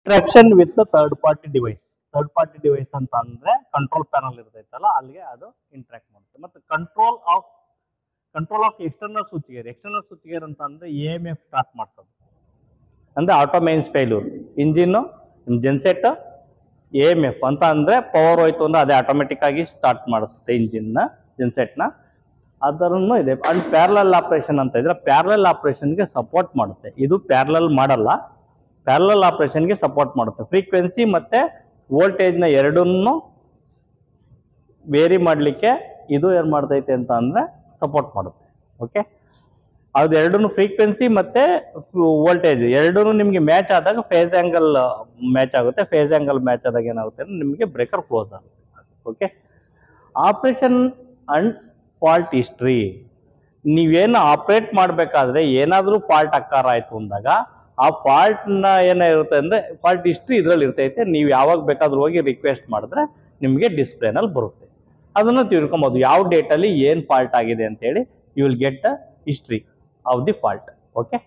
Interaction with third party device. Third party device ಅಂತ ಅಂದ್ರೆ control panel ಇರ್ತೈತಲ್ಲ ಅಲ್ಲಿಗೆ ಅದು ಇಂಟ್ರಾಕ್ಟ್ ಮಾಡುತ್ತೆ. ಮತ್ತೆ control of external switchgear ಅಂತ ಅಂದ್ರೆ EMF ಸ್ಟಾರ್ಟ್ ಮಾಡಿಸೋದು ಅಂದ್ರೆ auto mains failure engine genset EMF ಅಂತ ಅಂದ್ರೆ ಪವರ್ ಹೋಯ್ತು ಅಂದ್ರೆ ಅದೇ ಆಟೋಮೆಟಿಕ್ ಆಗಿ ಸ್ಟಾರ್ಟ್ ಮಾಡಿಸುತ್ತೆ ಇಂಜಿನ್ ಜೆನ್ಸೆಟ್ನ. ಅದರನ್ನು ಇದೆ. ಅಂಡ್ ಪ್ಯಾರಲಲ್ ಆಪರೇಷನ್ ಅಂತ ಇದ್ರೆ ಪ್ಯಾರಲಲ್ ಆಪರೇಷನ್ಗೆ ಸಪೋರ್ಟ್ ಮಾಡುತ್ತೆ. ಇದು ಪ್ಯಾರಲಲ್ ಮಾಡಲ್ಲ, ಪ್ಯಾರಲಲ್ ಆಪರೇಷನ್ಗೆ ಸಪೋರ್ಟ್ ಮಾಡುತ್ತೆ. ಫ್ರೀಕ್ವೆನ್ಸಿ ಮತ್ತೆ ವೋಲ್ಟೇಜ್ನ ಎರಡನ್ನೂ ವೇರಿ ಮಾಡಲಿಕ್ಕೆ ಇದು ಏನು ಮಾಡ್ತೈತೆ ಅಂತ ಅಂದರೆ ಸಪೋರ್ಟ್ ಮಾಡುತ್ತೆ. ಓಕೆ, ಅದು ಎರಡೂ ಫ್ರೀಕ್ವೆನ್ಸಿ ಮತ್ತೆ ವೋಲ್ಟೇಜ್ ಎರಡೂ ನಿಮಗೆ ಮ್ಯಾಚ್ ಆದಾಗ ಫೇಸ್ ಆ್ಯಂಗಲ್ ಮ್ಯಾಚ್ ಆಗುತ್ತೆ. ಫೇಸ್ ಆ್ಯಂಗಲ್ ಮ್ಯಾಚ್ ಆದಾಗ ಏನಾಗುತ್ತೆ ಅಂದರೆ ನಿಮಗೆ ಬ್ರೇಕರ್ ಕ್ಲೋಸ್ ಆಗುತ್ತೆ. Okay, operation and fault history. ನೀವೇನು ಆಪ್ರೇಟ್ ಮಾಡಬೇಕಾದ್ರೆ ಏನಾದರೂ ಫಾಲ್ಟ್ ಅಕ್ಕಾರ ಆಯಿತು ಅಂದಾಗ ಆ ಫಾಲ್ಟ್ನ ಏನಿರುತ್ತೆ ಅಂದರೆ ಫಾಲ್ಟ್ ಹಿಸ್ಟ್ರಿ ಇದರಲ್ಲಿ ಇರ್ತೈತೆ. ನೀವು ಯಾವಾಗ ಬೇಕಾದ್ರೂ ಹೋಗಿ ರಿಕ್ವೆಸ್ಟ್ ಮಾಡಿದ್ರೆ ನಿಮಗೆ ಡಿಸ್ಪ್ಲೇನಲ್ಲಿ ಬರುತ್ತೆ. ಅದನ್ನು ತಿಳ್ಕೊಬೋದು ಯಾವ ಡೇಟಲ್ಲಿ ಏನು ಫಾಲ್ಟ್ ಆಗಿದೆ ಅಂತೇಳಿ. You will get a history of the fault. Okay,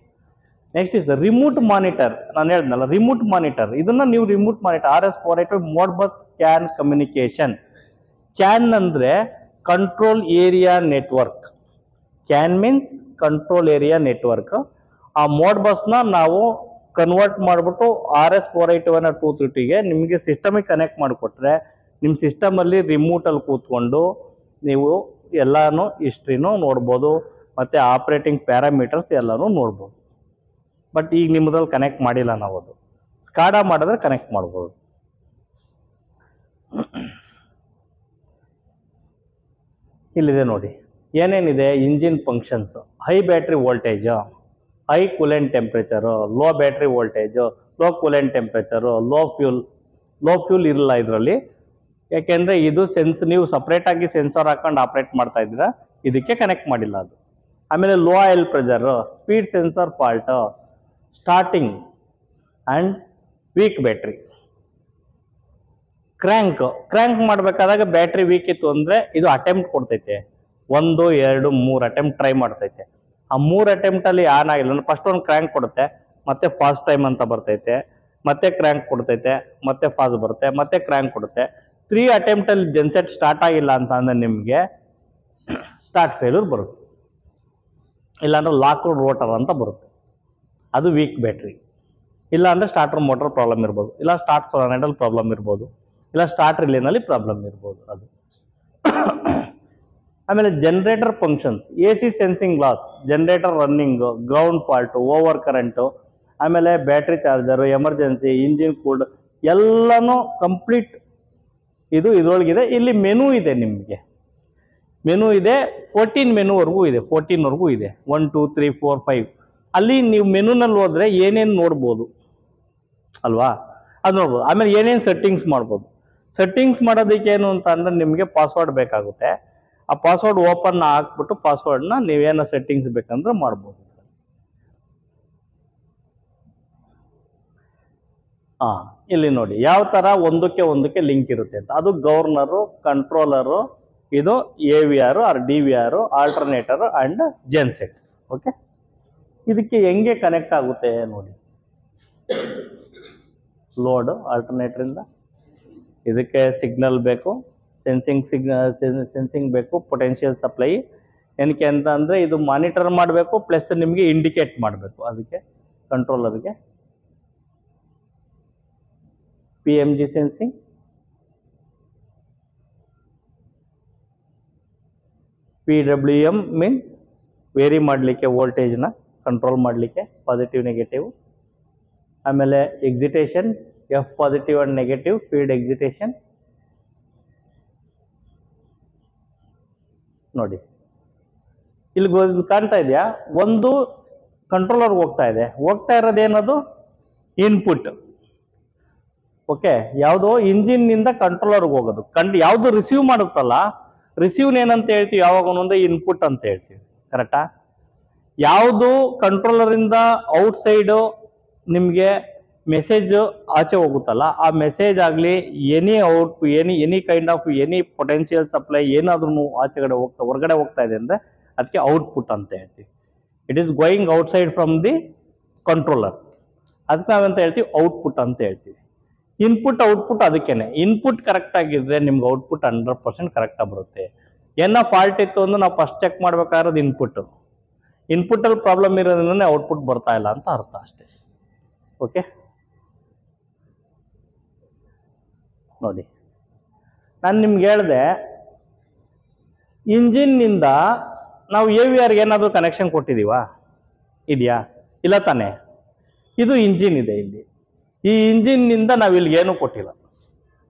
next is the remote monitor. ನಾನು ಹೇಳಿದ್ನಲ್ಲ ರಿಮೋಟ್ ಮಾನಿಟರ್, ಇದನ್ನ ನೀವು remote monitor RS485 modbus CAN communication. CAN ಅಂದರೆ control area network. CAN means control area network. ಆ ಮೋಡ್ ಬಸ್ನ ನಾವು convert ಮಾಡಿಬಿಟ್ಟು RS485 230ಗೆ ನಿಮಗೆ ಸಿಸ್ಟಮಿಗೆ ಕನೆಕ್ಟ್ ಮಾಡಿಕೊಟ್ರೆ ನಿಮ್ಮ ಸಿಸ್ಟಮಲ್ಲಿ ರಿಮೋಟಲ್ಲಿ ಕೂತ್ಕೊಂಡು ನೀವು ಎಲ್ಲಾನು ಹಿಸ್ಟ್ರಿನೂ ನೋಡ್ಬೋದು ಮತ್ತು ಆಪ್ರೇಟಿಂಗ್ ಪ್ಯಾರಾಮೀಟರ್ಸ್ ಎಲ್ಲನೂ ನೋಡ್ಬೋದು. ಬಟ್ ಈಗ ನಿಮ್ಮದ್ರಲ್ಲಿ ಕನೆಕ್ಟ್ ಮಾಡಿಲ್ಲ ನಾವು. ಅದು ಸ್ಕಾಡಾ ಮಾಡಿದ್ರೆ ಕನೆಕ್ಟ್ ಮಾಡ್ಬೋದು. ಇಲ್ಲಿದೆ ನೋಡಿ ಏನೇನಿದೆ ಏನೇನಿದೆ functions. High battery voltage, high coolant temperature, low battery voltage, low coolant temperature, low fuel ಇರಲ್ಲ ಇದರಲ್ಲಿ. ಯಾಕೆಂದರೆ ಇದು ನೀವು ಸಪ್ರೇಟಾಗಿ ಸೆನ್ಸರ್ ಹಾಕೊಂಡು ಆಪ್ರೇಟ್ ಮಾಡ್ತಾ ಇದ್ದೀರಾ, ಇದಕ್ಕೆ ಕನೆಕ್ಟ್ ಮಾಡಿಲ್ಲ ಅದು. ಆಮೇಲೆ low oil pressure, speed sensor fault, starting and weak battery. Crank ಮಾಡಬೇಕಾದಾಗ ಬ್ಯಾಟ್ರಿ ವೀಕ್ ಇತ್ತು ಅಂದರೆ ಇದು ಅಟೆಂಪ್ಟ್ ಕೊಡ್ತೈತೆ. 1, 2, 3 ಅಟೆಂಪ್ಟ್ ಟ್ರೈ ಮಾಡ್ತೈತೆ. ಆ 3 ಅಟೆಂಪ್ಟಲ್ಲಿ ಆನ್ ಆಗಿಲ್ಲ ಫಸ್ಟ್ ಒಂದು ಕ್ರ್ಯಾಂಕ್ ಕೊಡುತ್ತೆ, ಮತ್ತೆ ಫಾಸ್ಟ್ ಟೈಮ್ ಅಂತ ಬರ್ತೈತೆ, ಮತ್ತೆ ಕ್ರ್ಯಾಂಕ್ ಕೊಡ್ತೈತೆ, ಮತ್ತೆ ಫಾಸ್ಟ್ ಬರುತ್ತೆ, ಮತ್ತೆ ಕ್ರ್ಯಾಂಕ್ ಕೊಡುತ್ತೆ. 3 ಅಟೆಂಪ್ಟಲ್ಲಿ ಜೆನ್ಸೆಟ್ ಸ್ಟಾರ್ಟ್ ಆಗಿಲ್ಲ ಅಂತ ಅಂದರೆ ನಿಮಗೆ ಸ್ಟಾರ್ಟ್ ಫೇಲ್ಯೂರ್ ಬರುತ್ತೆ. ಇಲ್ಲಾಂದ್ರೆ ಲಾಕ್ಡ್ ರೋಟರ್ ಅಂತ ಬರುತ್ತೆ, ಅದು ವೀಕ್ ಬ್ಯಾಟ್ರಿ. ಇಲ್ಲಾಂದರೆ ಸ್ಟಾರ್ಟರ್ ಮೋಟರ್ ಪ್ರಾಬ್ಲಮ್ ಇರ್ಬೋದು, ಇಲ್ಲ ಸ್ಟಾರ್ಟ್ ಸೊಲೆನಾಯ್ಡಲ್ ಪ್ರಾಬ್ಲಮ್ ಇರ್ಬೋದು, ಇಲ್ಲ ಸ್ಟಾರ್ಟ್ ರಿಲೇನಲ್ಲಿ ಪ್ರಾಬ್ಲಮ್ ಇರ್ಬೋದು ಅದು. ಆಮೇಲೆ generator functions, AC sensing loss, generator running, ground fault, over current, ಆಮೇಲೆ battery charger, emergency, engine cooled ಎಲ್ಲನೂ ಕಂಪ್ಲೀಟ್ ಇದು ಇದರೊಳಗಿದೆ. ಇಲ್ಲಿ ಮೆನು ಇದೆ, ನಿಮಗೆ ಮೆನು ಇದೆ. 14 ಮೆನುವರೆಗೂ ಇದೆ, 14ವರೆಗೂ ಇದೆ. 1, 2, 3, 4, 5 ಅಲ್ಲಿ ನೀವು ಮೆನುನಲ್ಲಿ ಹೋದ್ರೆ ಏನೇನು ನೋಡ್ಬೋದು ಅಲ್ವಾ, ಅದು ನೋಡ್ಬೋದು. ಆಮೇಲೆ ಏನೇನು ಸೆಟ್ಟಿಂಗ್ಸ್ ಮಾಡ್ಬೋದು. ಸೆಟ್ಟಿಂಗ್ಸ್ ಮಾಡೋದಕ್ಕೆ ಏನು ಅಂತ ಅಂದ್ರೆ ನಿಮಗೆ ಪಾಸ್ವರ್ಡ್ ಬೇಕಾಗುತ್ತೆ. ಆ ಪಾಸ್ವರ್ಡ್ ಓಪನ್ ಹಾಕ್ಬಿಟ್ಟು ಪಾಸ್ವರ್ಡ್ನ ನೀವೇನೋ ಸೆಟ್ಟಿಂಗ್ಸ್ ಬೇಕಂದ್ರೆ ಮಾಡ್ಬೋದು. ಇಲ್ಲಿ ನೋಡಿ ಯಾವ ಥರ ಒಂದಕ್ಕೆ ಲಿಂಕ್ ಇರುತ್ತೆ ಅಂತ. ಅದು ಗವರ್ನರು, ಕಂಟ್ರೋಲರು, ಇದು AVR or DVR, alternator and gensets. Okay, ಇದಕ್ಕೆ ಹೆಂಗೆ ಕನೆಕ್ಟ್ ಆಗುತ್ತೆ ನೋಡಿ. ಲೋಡ್ ಆಲ್ಟರ್ನೇಟರಿಂದ ಇದಕ್ಕೆ ಸಿಗ್ನಲ್ ಬೇಕು, ಸೆನ್ಸಿಂಗ್ ಬೇಕು, ಪೊಟೆನ್ಷಿಯಲ್ ಸಪ್ಲೈ ಏನಕ್ಕೆ ಅಂತ ಅಂದರೆ ಇದು ಮಾನಿಟರ್ ಮಾಡಬೇಕು ಪ್ಲಸ್ ನಿಮಗೆ ಇಂಡಿಕೇಟ್ ಮಾಡಬೇಕು. ಅದಕ್ಕೆ ಕಂಟ್ರೋಲರ್ಗೆ PMG sensing, PWM means vary ಮಾಡಲಿಕ್ಕೆ ವೋಲ್ಟೇಜ್ನ ಕಂಟ್ರೋಲ್ ಮಾಡಲಿಕ್ಕೆ ಪಾಸಿಟಿವ್ ನೆಗೆಟಿವ್. ಆಮೇಲೆ excitation, F positive and negative feed excitation. ನೋಡಿ ಇಲ್ಲಿ ಕಾಣ್ತಾ ಇದೆಯಾ, ಒಂದು ಕಂಟ್ರೋಲರ್ಗೆ ಹೋಗ್ತಾ ಇರೋದೇನದು ಇನ್ಪುಟ್. ಓಕೆ, ಯಾವುದೋ ಇಂಜಿನ್ನಿಂದ ಕಂಟ್ರೋಲರ್ಗೆ ಹೋಗೋದು. ಯಾವುದು ರಿಸೀವ್ ಮಾಡುತ್ತಲ್ಲ, ರಿಸೀವ್ನ ಏನಂತ ಹೇಳ್ತೀವಿ ಯಾವಾಗ ಒಂದೊಂದೇ ಇನ್ಪುಟ್ ಅಂತ ಹೇಳ್ತೀವಿ. ಕರೆಕ್ಟಾ? ಯಾವುದು ಕಂಟ್ರೋಲರಿಂದ ಔಟ್ಸೈಡು ನಿಮಗೆ ಮೆಸೇಜ್ ಆಚೆ ಹೋಗುತ್ತಲ್ಲ, ಆ ಮೆಸೇಜ್ ಆಗಲಿ any kind of any potential supply ಏನಾದ್ರೂ ಆಚೆಗಡೆ ಹೊರಗಡೆ ಹೋಗ್ತಾ ಇದೆ ಅಂದರೆ ಅದಕ್ಕೆ ಔಟ್ಪುಟ್ ಅಂತ ಹೇಳ್ತೀವಿ. It is going outside from the controller. ಅದಕ್ಕೆ ನಾವೆಂತ ಹೇಳ್ತೀವಿ ಔಟ್ಪುಟ್ ಅಂತ ಹೇಳ್ತೀವಿ. ಇನ್ಪುಟ್ ಔಟ್ಪುಟ್ ಅದಕ್ಕೇನೆ. ಇನ್ಪುಟ್ ಕರೆಕ್ಟ್ ಆಗಿದ್ರೆ ನಿಮ್ಗೆ ಔಟ್ಪುಟ್ 100% ಕರೆಕ್ಟಾಗಿ ಬರುತ್ತೆ. ಏನೋ ಫಾಲ್ಟ್ ಇತ್ತು ಅಂದ್ರೆ ನಾವು ಫಸ್ಟ್ ಚೆಕ್ ಮಾಡ್ಬೇಕಾಗಿರೋದು ಇನ್ಪುಟ್ಟಲ್ಲಿ ಪ್ರಾಬ್ಲಮ್ ಇರೋದ್ರಿಂದ ಔಟ್ಪುಟ್ ಬರ್ತಾ ಇಲ್ಲ ಅಂತ ಅರ್ಥ ಅಷ್ಟೇ. ಓಕೆ, ನೋಡಿ ನಾನು ನಿಮ್ಗೆ ಹೇಳಿದೆ ಇಂಜಿನ್ನಿಂದ ನಾವು AVRಗೆ ಏನಾದರೂ ಕನೆಕ್ಷನ್ ಕೊಟ್ಟಿದ್ದೀವಾ? ಇದೆಯಾ? ಇಲ್ಲ ತಾನೆ. ಇದು ಇಂಜಿನ್ ಇದೆ ಇಲ್ಲಿ. ಈ ಇಂಜಿನ್ನಿಂದ ನಾವು ಇಲ್ಲಿ ಏನೂ ಕೊಟ್ಟಿಲ್ಲ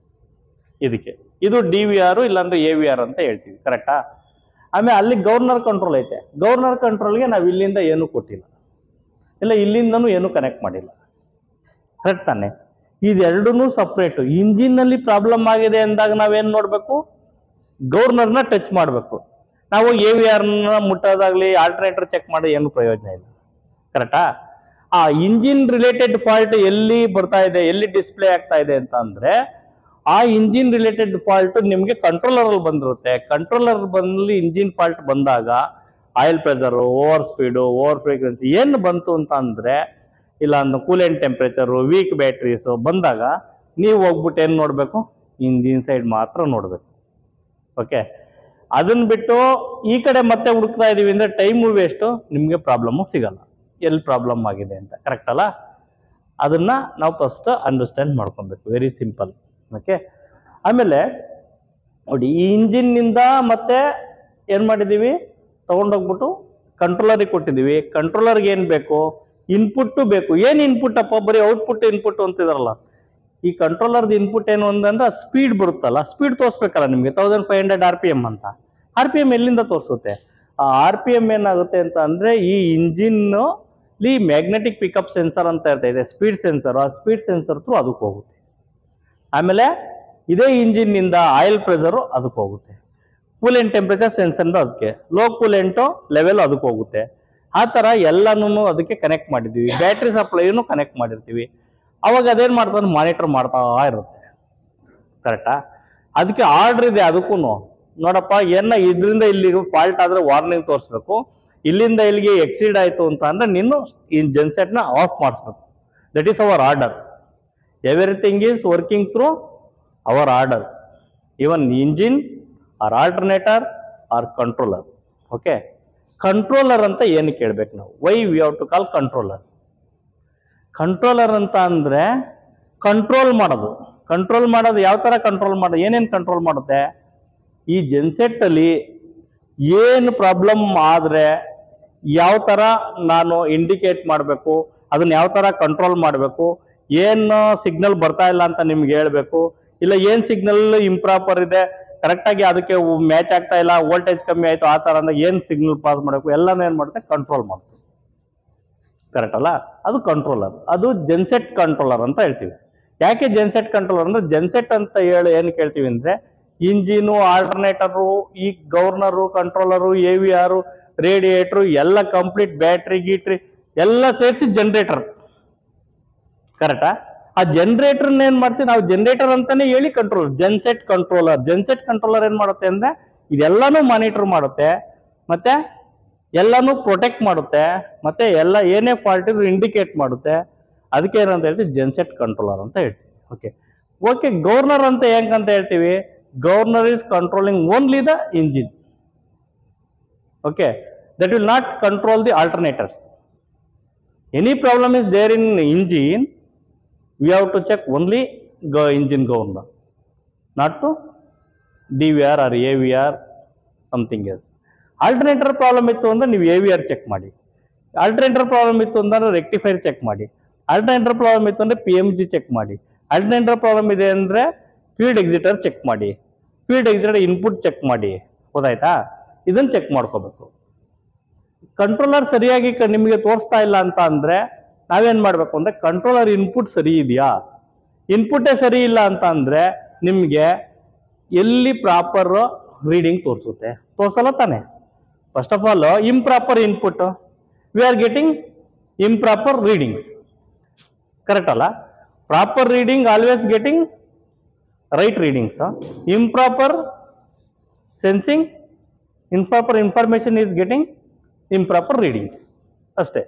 ಇದಕ್ಕೆ. ಇದು DVR ಇಲ್ಲಾಂದ್ರೆ AVR ಅಂತ ಹೇಳ್ತೀವಿ, ಕರೆಕ್ಟಾ? ಆಮೇಲೆ ಅಲ್ಲಿ ಗವರ್ನರ್ ಕಂಟ್ರೋಲ್ ಐತೆ. ಗವರ್ನರ್ ಕಂಟ್ರೋಲ್ಗೆ ನಾವು ಇಲ್ಲಿಂದ ಏನೂ ಕೊಟ್ಟಿಲ್ಲ, ಇಲ್ಲ ಇಲ್ಲಿಂದನೂ ಏನೂ ಕನೆಕ್ಟ್ ಮಾಡಿಲ್ಲ, ಕರೆಕ್ಟ್ ತಾನೆ? ಇದೆರಡೂ ಸಪ್ರೇಟು. ಇಂಜಿನ್ನಲ್ಲಿ ಪ್ರಾಬ್ಲಮ್ ಆಗಿದೆ ಅಂದಾಗ ನಾವೇನು ನೋಡಬೇಕು? ಗವರ್ನರ್ನ ಟಚ್ ಮಾಡಬೇಕು. ನಾವು AVRನ ಮುಟ್ಟೋದಾಗ್ಲಿ ಆಲ್ಟರ್ನೇಟರ್ ಚೆಕ್ ಮಾಡಿ ಏನು ಪ್ರಯೋಜನ ಇಲ್ಲ, ಕರೆಕ್ಟಾ? ಆ ಇಂಜಿನ್ ರಿಲೇಟೆಡ್ ಫಾಲ್ಟ್ ಎಲ್ಲಿ ಬರ್ತಾ ಇದೆ, ಎಲ್ಲಿ ಡಿಸ್ಪ್ಲೇ ಆಗ್ತಾ ಇದೆ ಅಂತ ಅಂದ್ರೆ ಆ ಇಂಜಿನ್ ರಿಲೇಟೆಡ್ ಫಾಲ್ಟ್ ನಿಮಗೆ ಕಂಟ್ರೋಲರ್ ಅಲ್ಲಿ ಬಂದಿರುತ್ತೆ. ಕಂಟ್ರೋಲರ್ ಬಂದಲ್ಲಿ ಇಂಜಿನ್ ಫಾಲ್ಟ್ ಬಂದಾಗ oil pressure, over speed, over frequency ಏನು ಬಂತು ಅಂತ ಅಂದ್ರೆ, ಇಲ್ಲ ಅಂದ್ರೆ ಕೂಲೆಂಟ್ ಟೆಂಪರೇಚರು, ವೀಕ್ ಬ್ಯಾಟ್ರೀಸು ಬಂದಾಗ ನೀವು ಹೋಗ್ಬಿಟ್ಟು ಏನು ನೋಡಬೇಕು? ಇಂಜಿನ್ ಸೈಡ್ ಮಾತ್ರ ನೋಡಬೇಕು. ಓಕೆ, ಅದನ್ನ ಬಿಟ್ಟು ಈ ಕಡೆ ಮತ್ತೆ ಹುಡುಕ್ತಾ ಇದೀವಿ ಅಂದ್ರೆ ಟೈಮು ವೇಸ್ಟು, ನಿಮಗೆ ಪ್ರಾಬ್ಲಮ್ಮು ಸಿಗಲ್ಲ ಎಲ್ಲಿ ಪ್ರಾಬ್ಲಮ್ ಆಗಿದೆ ಅಂತ, ಕರೆಕ್ಟ್ ಅಲ್ಲ? ಅದನ್ನ ನಾವು ಫಸ್ಟ್ ಅಂಡರ್ಸ್ಟ್ಯಾಂಡ್ ಮಾಡ್ಕೊಬೇಕು. Very simple. ಓಕೆ, ಆಮೇಲೆ ನೋಡಿ ಈ ಇಂಜಿನ್ನಿಂದ ಮತ್ತೆ ಏನು ಮಾಡಿದ್ದೀವಿ? ತಗೊಂಡೋಗ್ಬಿಟ್ಟು ಕಂಟ್ರೋಲರಿಗೆ ಕೊಟ್ಟಿದ್ದೀವಿ. ಕಂಟ್ರೋಲರ್ಗೆ ಏನು ಬೇಕು? ಇನ್ಪುಟ್ಟು ಬೇಕು. ಏನು ಇನ್ಪುಟ್ ಅಪ್ಪ? ಬರೀ ಔಟ್ಪುಟ್ ಇನ್ಪುಟ್ ಅಂತಿದಾರಲ್ಲ. ಈ ಕಂಟ್ರೋಲರ್ದು ಇನ್ಪುಟ್ ಏನು ಅಂದ್ರೆ ಸ್ಪೀಡ್ ಬರುತ್ತಲ್ಲ, ಸ್ಪೀಡ್ ತೋರಿಸ್ಬೇಕಲ್ಲ ನಿಮಗೆ. 1500 RPM ಅಂತ. RPM ಎಲ್ಲಿಂದ ತೋರಿಸುತ್ತೆ? ಆ RPM ಏನಾಗುತ್ತೆ ಅಂತ ಅಂದ್ರೆ ಈ ಇಂಜಿನ್ಲಿ ಮ್ಯಾಗ್ನೆಟಿಕ್ ಪಿಕಪ್ ಸೆನ್ಸರ್ ಅಂತ ಇರ್ತೈತೆ, ಸ್ಪೀಡ್ ಸೆನ್ಸರ್. ಆ ಸ್ಪೀಡ್ ಸೆನ್ಸರ್ ಥ್ರೂ ಅದಕ್ಕೆ ಹೋಗುತ್ತೆ. ಆಮೇಲೆ ಇದೇ ಇಂಜಿನ್ನಿಂದ ಆಯಿಲ್ ಪ್ರೆಷರು ಅದಕ್ಕೆ ಹೋಗುತ್ತೆ. ಕೂಲೆಂಟ್ ಟೆಂಪರೇಚರ್ ಸೆನ್ಸರ್ ಅದಕ್ಕೆ, ಲೋ ಕೂಲೆಂಟು ಲೆವೆಲ್ ಅದಕ್ಕೆ ಹೋಗುತ್ತೆ. ಆ ಥರ ಎಲ್ಲನೂ ಅದಕ್ಕೆ ಕನೆಕ್ಟ್ ಮಾಡಿದ್ದೀವಿ. ಬ್ಯಾಟ್ರಿ ಸಪ್ಲೈನು ಕನೆಕ್ಟ್ ಮಾಡಿರ್ತೀವಿ. ಅವಾಗ ಅದೇನು ಮಾಡ್ತಾರೆ? ಮಾನಿಟರ್ ಮಾಡ್ತಾ ಇರುತ್ತೆ, ಕರೆಕ್ಟಾ? ಅದಕ್ಕೆ ಆರ್ಡ್ರ್ ಇದೆ ಅದಕ್ಕೂ. ನೋಡಪ್ಪ ಏನ ಇದರಿಂದ ಇಲ್ಲಿಗೆ ಫಾಲ್ಟ್ ಆದರೆ ವಾರ್ನಿಂಗ್ ತೋರಿಸ್ಬೇಕು. ಇಲ್ಲಿಂದ ಇಲ್ಲಿಗೆ ಎಕ್ಸೀಡ್ ಆಯಿತು ಅಂತ ಅಂದ್ರೆ ನೀನು ಈ ಜೆನ್ಸೆಟ್ನ ಆಫ್ ಮಾಡಿಸ್ಬೇಕು. That is our order. Everything is working through our order, even engine or alternator or controller. Okay, controller ಅಂತ ಏನು ಕೇಳ್ಬೇಕು ನಾವು? Why we have to call controller? Controller ಅಂತ ಅಂದ್ರೆ ಕಂಟ್ರೋಲ್ ಮಾಡೋದು. ಕಂಟ್ರೋಲ್ ಮಾಡೋದು ಯಾವ ಥರ ಕಂಟ್ರೋಲ್ ಮಾಡೋದು? ಏನೇನು ಕಂಟ್ರೋಲ್ ಮಾಡುತ್ತೆ? ಈ ಜೆನ್ಸೆಟ್ ಅಲ್ಲಿ ಏನು ಪ್ರಾಬ್ಲಮ್ ಆದರೆ ಯಾವ ಥರ ನಾನು ಇಂಡಿಕೇಟ್ ಮಾಡಬೇಕು, ಅದನ್ನ ಯಾವ ಥರ ಕಂಟ್ರೋಲ್ ಮಾಡಬೇಕು, ಏನು ಸಿಗ್ನಲ್ ಬರ್ತಾ ಇಲ್ಲ ಅಂತ ನಿಮ್ಗೆ ಹೇಳ್ಬೇಕು, ಇಲ್ಲ ಏನು ಸಿಗ್ನಲ್ ಇಂಪ್ರಾಪರ್ ಇದೆ, ಕರೆಕ್ಟಾಗಿ ಅದಕ್ಕೆ ಮ್ಯಾಚ್ ಆಗ್ತಾ ಇಲ್ಲ, ವೋಲ್ಟೇಜ್ ಕಮ್ಮಿ ಆಯಿತು, ಆ ಥರ ಅಂದ್ರೆ ಏನು ಸಿಗ್ನಲ್ ಪಾಸ್ ಮಾಡಬೇಕು, ಎಲ್ಲನೂ ಏನು ಮಾಡುತ್ತೆ? ಕಂಟ್ರೋಲ್ ಮಾಡುತ್ತೆ, ಕರೆಕ್ಟ್ ಅಲ್ಲ? ಅದು ಕಂಟ್ರೋಲರ್. ಅದು ಜೆನ್ಸೆಟ್ ಕಂಟ್ರೋಲರ್ ಅಂತ ಹೇಳ್ತೀವಿ. ಯಾಕೆ ಜೆನ್ಸೆಟ್ ಕಂಟ್ರೋಲರ್ ಅಂದ್ರೆ, ಜೆನ್ಸೆಟ್ ಅಂತ ಹೇಳಿ ಏನು ಕೇಳ್ತೀವಿ ಅಂದ್ರೆ ಇಂಜಿನು, ಆಲ್ಟರ್ನೇಟರು, ಈ ಗವರ್ನರು, ಕಂಟ್ರೋಲರು, AVR, ರೇಡಿಯೇಟ್ರು ಎಲ್ಲ ಕಂಪ್ಲೀಟ್, ಬ್ಯಾಟ್ರಿ ಗೀಟ್ರಿ ಎಲ್ಲ ಸೇರಿಸಿ ಜನರೇಟರ್, ಕರೆಕ್ಟಾ? ಆ ಜನರೇಟರ್ನ ಏನ್ ಮಾಡ್ತೀವಿ ನಾವು? ಜನರೇಟರ್ ಅಂತಾನೆ ಹೇಳಿ ಕಂಟ್ರೋಲ್, ಜೆನ್ಸೆಟ್ ಕಂಟ್ರೋಲರ್. ಜೆನ್ಸೆಟ್ ಕಂಟ್ರೋಲರ್ ಏನ್ ಮಾಡುತ್ತೆ ಅಂದ್ರೆ ಇದೆಲ್ಲಾನು ಮಾನಿಟರ್ ಮಾಡುತ್ತೆ, ಮತ್ತೆ ಎಲ್ಲಾನು ಪ್ರೊಟೆಕ್ಟ್ ಮಾಡುತ್ತೆ, ಮತ್ತೆ ಎಲ್ಲ ಏನೇ ಫಾಲ್ಟ್ ಇದ್ರು ಇಂಡಿಕೇಟ್ ಮಾಡುತ್ತೆ. ಅದಕ್ಕೆ ಏನಂತ ಹೇಳ್ತೀವಿ? ಜೆನ್ಸೆಟ್ ಕಂಟ್ರೋಲರ್ ಅಂತ ಹೇಳ್ತೀವಿ. ಓಕೆ ಓಕೆ, ಗವರ್ನರ್ ಅಂತ ಹೆಂಗಂತ ಹೇಳ್ತೀವಿ? Governor is controlling only the engine. Okay, that will not control the alternators. Any problem is there in engine, we have to check only engine governor, not to DVR or AVR, something else. Alternator problem ittu andre ನೀವು AVR check ಮಾಡಿ. Alternator problem ittu ಅಂದ್ರೆ rectifier check ಮಾಡಿ. Alternator problem ittu ಅಂದ್ರೆ PMG check ಮಾಡಿ. Alternator problem ಇದೆ ಅಂದ್ರೆ field ಎಕ್ಸಿಟರ್ check ಮಾಡಿ, field ಎಕ್ಸಿಟರ್ input check ಮಾಡಿ. ಗೊತ್ತಾಯ್ತಾ? ಇದನ್ನ ಚೆಕ್ ಮಾಡ್ಕೋಬೇಕು. ಕಂಟ್ರೋಲರ್ ಸರಿಯಾಗಿ ನಿಮಗೆ ತೋರಿಸ್ತಾ ಇಲ್ಲ ಅಂತ ಅಂದ್ರೆ ನಾವೇನ್ ಮಾಡ್ಬೇಕು ಅಂದ್ರೆ, ಕಂಟ್ರೋಲರ್ ಇನ್ಪುಟ್ ಸರಿ ಇದೆಯಾ? ಇನ್ಪುಟ್ಟೇ ಸರಿ ಇಲ್ಲ ಅಂತ ಅಂದ್ರೆ ನಿಮ್ಗೆ ಎಲ್ಲಿ ಪ್ರಾಪರ್ ರೀಡಿಂಗ್ ತೋರಿಸುತ್ತೆ? ತೋರಿಸಲ್ಲ ತಾನೆ. First of all improper input, we are getting improper readings, correct ಅಲ್ಲ? Proper reading always getting right readings. Improper sensing, improper information is getting improper readings ಅಷ್ಟೇ.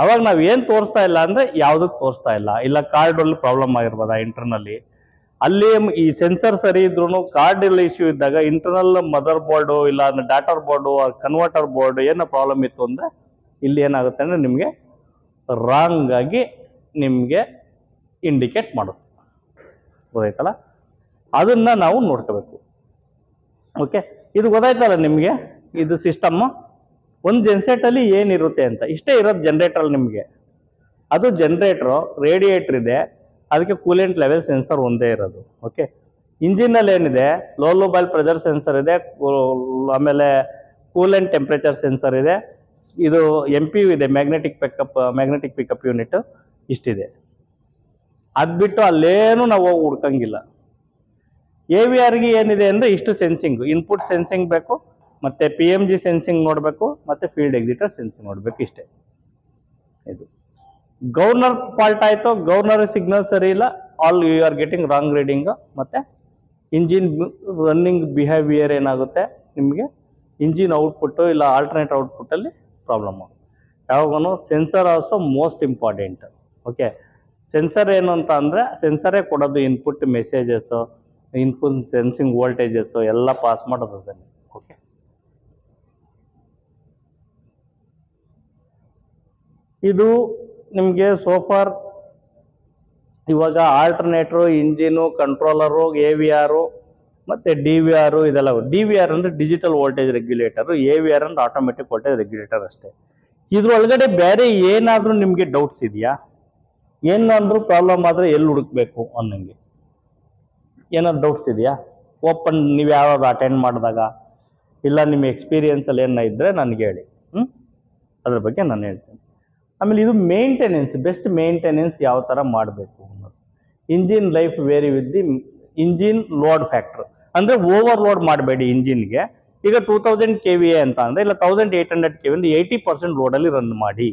ಅವಾಗ ನಾವ್ ಏನ್ ತೋರಿಸ್ತಾ ಇಲ್ಲ ಅಂದ್ರೆ ಯಾವ್ದಕ್ ತೋರಿಸ್ತಾ ಇಲ್ಲ, ಇಲ್ಲ ಕಾರ್ಡ್ ಅಲ್ಲಿ ಪ್ರಾಬ್ಲಮ್ ಆಗಿರ್ಬೋದಾ ಇಂಟರ್ನಲ್ಲಿ, ಅಲ್ಲಿ ಈ ಸೆನ್ಸರ್ ಸರಿ ಇದ್ರು ಕಾರ್ಡ್ ಎಲ್ಲ ಇಶ್ಯೂ ಇದ್ದಾಗ ಇಂಟರ್ನಲ್ ಮದರ್ ಬೋರ್ಡು ಇಲ್ಲ ಡಾಟರ್ ಬೋರ್ಡು ಕನ್ವರ್ಟರ್ ಬೋರ್ಡ್ ಏನೋ ಪ್ರಾಬ್ಲಮ್ ಇತ್ತು ಅಂದ್ರೆ ಇಲ್ಲಿ ಏನಾಗುತ್ತೆ ಅಂದ್ರೆ ನಿಮ್ಗೆ ರಾಂಗ್ ಆಗಿ ನಿಮ್ಗೆ ಇಂಡಿಕೇಟ್ ಮಾಡುತ್ತೆ. ಗೊತ್ತಾಯ್ತಲ್ಲ, ಅದನ್ನ ನಾವು ನೋಡ್ಕೋಬೇಕು. ಓಕೆ, ಇದು ಗೊತ್ತಾಯ್ತಲ್ಲ ನಿಮ್ಗೆ, ಇದು ಸಿಸ್ಟಮ್ ಒಂದು ಜೆನ್ಸೆಟ್ ಅಲ್ಲಿ ಏನಿರುತ್ತೆ ಅಂತ. ಇಷ್ಟೇ ಇರೋದು ಜನರೇಟರ್ ನಿಮ್ಗೆ. ಅದು ಜನರೇಟರ್, ರೇಡಿಯೇಟರ್ ಇದೆ, ಅದಕ್ಕೆ ಕೂಲೆಂಟ್ ಲೆವೆಲ್ ಸೆನ್ಸರ್ ಒಂದೇ ಇರೋದು. ಓಕೆ, ಇಂಜಿನ್ ಅಲ್ಲಿ ಏನಿದೆ, ಲೋ ಬಾಯ್ಲ್ ಪ್ರೆಷರ್ ಸೆನ್ಸರ್ ಇದೆ, ಆಮೇಲೆ ಕೂಲೆಂಟ್ ಟೆಂಪರೇಚರ್ ಸೆನ್ಸರ್ ಇದೆ, ಇದು MPU ಇದೆ, ಮ್ಯಾಗ್ನೆಟಿಕ್ ಪಿಕಪ್ ಯೂನಿಟ್, ಇಷ್ಟಿದೆ. ಅದ್ ಬಿಟ್ಟು ಅಲ್ಲೇನು ನಾವು ಹೋಗಿ ಹುಡ್ಕಂಗಿಲ್ಲ. AVRಗೆ ಏನಿದೆ ಅಂದ್ರೆ ಇಷ್ಟು ಸೆನ್ಸಿಂಗ್, ಇನ್ಪುಟ್ ಸೆನ್ಸಿಂಗ್ ಬೇಕು, ಮತ್ತೆ PMG ಸೆನ್ಸಿಂಗ್ ನೋಡಬೇಕು, ಮತ್ತೆ ಫೀಲ್ಡ್ ಎಕ್ಸಿಟರ್ ಸೆನ್ಸಿಂಗ್ ನೋಡ್ಬೇಕು, ಇಷ್ಟೇ. ಇದು ಗವರ್ನರ್ ಫಾಲ್ಟ್ ಆಯ್ತು, ಗವರ್ನರ್ ಸಿಗ್ನಲ್ ಸರಿ ಇಲ್ಲ, all you are getting wrong reading. ಮತ್ತೆ ಇಂಜಿನ್ ರನ್ನಿಂಗ್ ಬಿಹೇವಿಯರ್ ಏನಾಗುತ್ತೆ ನಿಮಗೆ, ಇಂಜಿನ್ ಔಟ್ಪುಟ್ ಇಲ್ಲ ಆಲ್ಟರ್ನೇಟ್ ಔಟ್ಪುಟ್ ಅಲ್ಲಿ ಪ್ರಾಬ್ಲಮ್ ಆಗುತ್ತೆ. ಯಾವಾಗನು sensor also most important. Okay, sensor ಏನು ಅಂತ ಅಂದ್ರೆ ಸೆನ್ಸರೇ ಕೊಡೋದು input messages, input sensing voltages ಎಲ್ಲ ಪಾಸ್ ಮಾಡೋದು ಅದನ್ನು. ಓಕೆ, ಇದು ನಿಮಗೆ ಸೋಫಾರ್ ಇವಾಗ ಆಲ್ಟರ್ನೇಟ್ರು, ಇಂಜಿನು, ಕಂಟ್ರೋಲರು, AVR ಮತ್ತೆ DVR ಇದೆಲ್ಲ. DVR ಅಂದ್ರೆ ಡಿಜಿಟಲ್ ವೋಲ್ಟೇಜ್ ರೆಗ್ಯುಲೇಟರ್, AVR ಅಂದ್ರೆ ಆಟೋಮೆಟಿಕ್ ವೋಲ್ಟೇಜ್ ರೆಗ್ಯುಲೇಟರ್ ಅಷ್ಟೇ. ಇದ್ರೊಳಗಡೆ ಬೇರೆ ಏನಾದ್ರೂ ನಿಮ್ಗೆ ಡೌಟ್ಸ್ ಇದೆಯಾ? ಏನಾದ್ರೂ ಪ್ರಾಬ್ಲಮ್ ಆದ್ರೆ ಎಲ್ಲಿ ಹುಡುಕ್ಬೇಕು ಅನ್ನಂಗೆ ಏನಾದ್ರು ಡೌಟ್ಸ್ ಇದೆಯಾ? ಓಪನ್ ನೀವು ಯಾವಾಗ ಅಟೆಂಡ್ ಮಾಡಿದಾಗ ಇಲ್ಲ ನಿಮ್ಮ ಎಕ್ಸ್ಪೀರಿಯನ್ಸ್ ಅಲ್ಲಿ ಏನ ಇದ್ರೆ ನನಗೆ ಹೇಳಿ. ಅದ್ರ ಬಗ್ಗೆ ನಾನು ಹೇಳ್ತೀನಿ. ಆಮೇಲೆ ಇದು ಮೇಂಟೆನೆನ್ಸ್, ಬೆಸ್ಟ್ ಮೇಂಟೆನೆನ್ಸ್ ಯಾವ ಥರ ಮಾಡಬೇಕು ಅನ್ನೋದು. Engine life vary with the engine load factor. ಅಂದರೆ ಓವರ್ಲೋಡ್ ಮಾಡಬೇಡಿ ಇಂಜಿನ್ಗೆ. ಈಗ 2000 KVA ಅಂತ ಅಂದರೆ ಇಲ್ಲ 1800 KVA ಅಂದರೆ 80% ಲೋಡಲ್ಲಿ ರನ್ ಮಾಡಿ.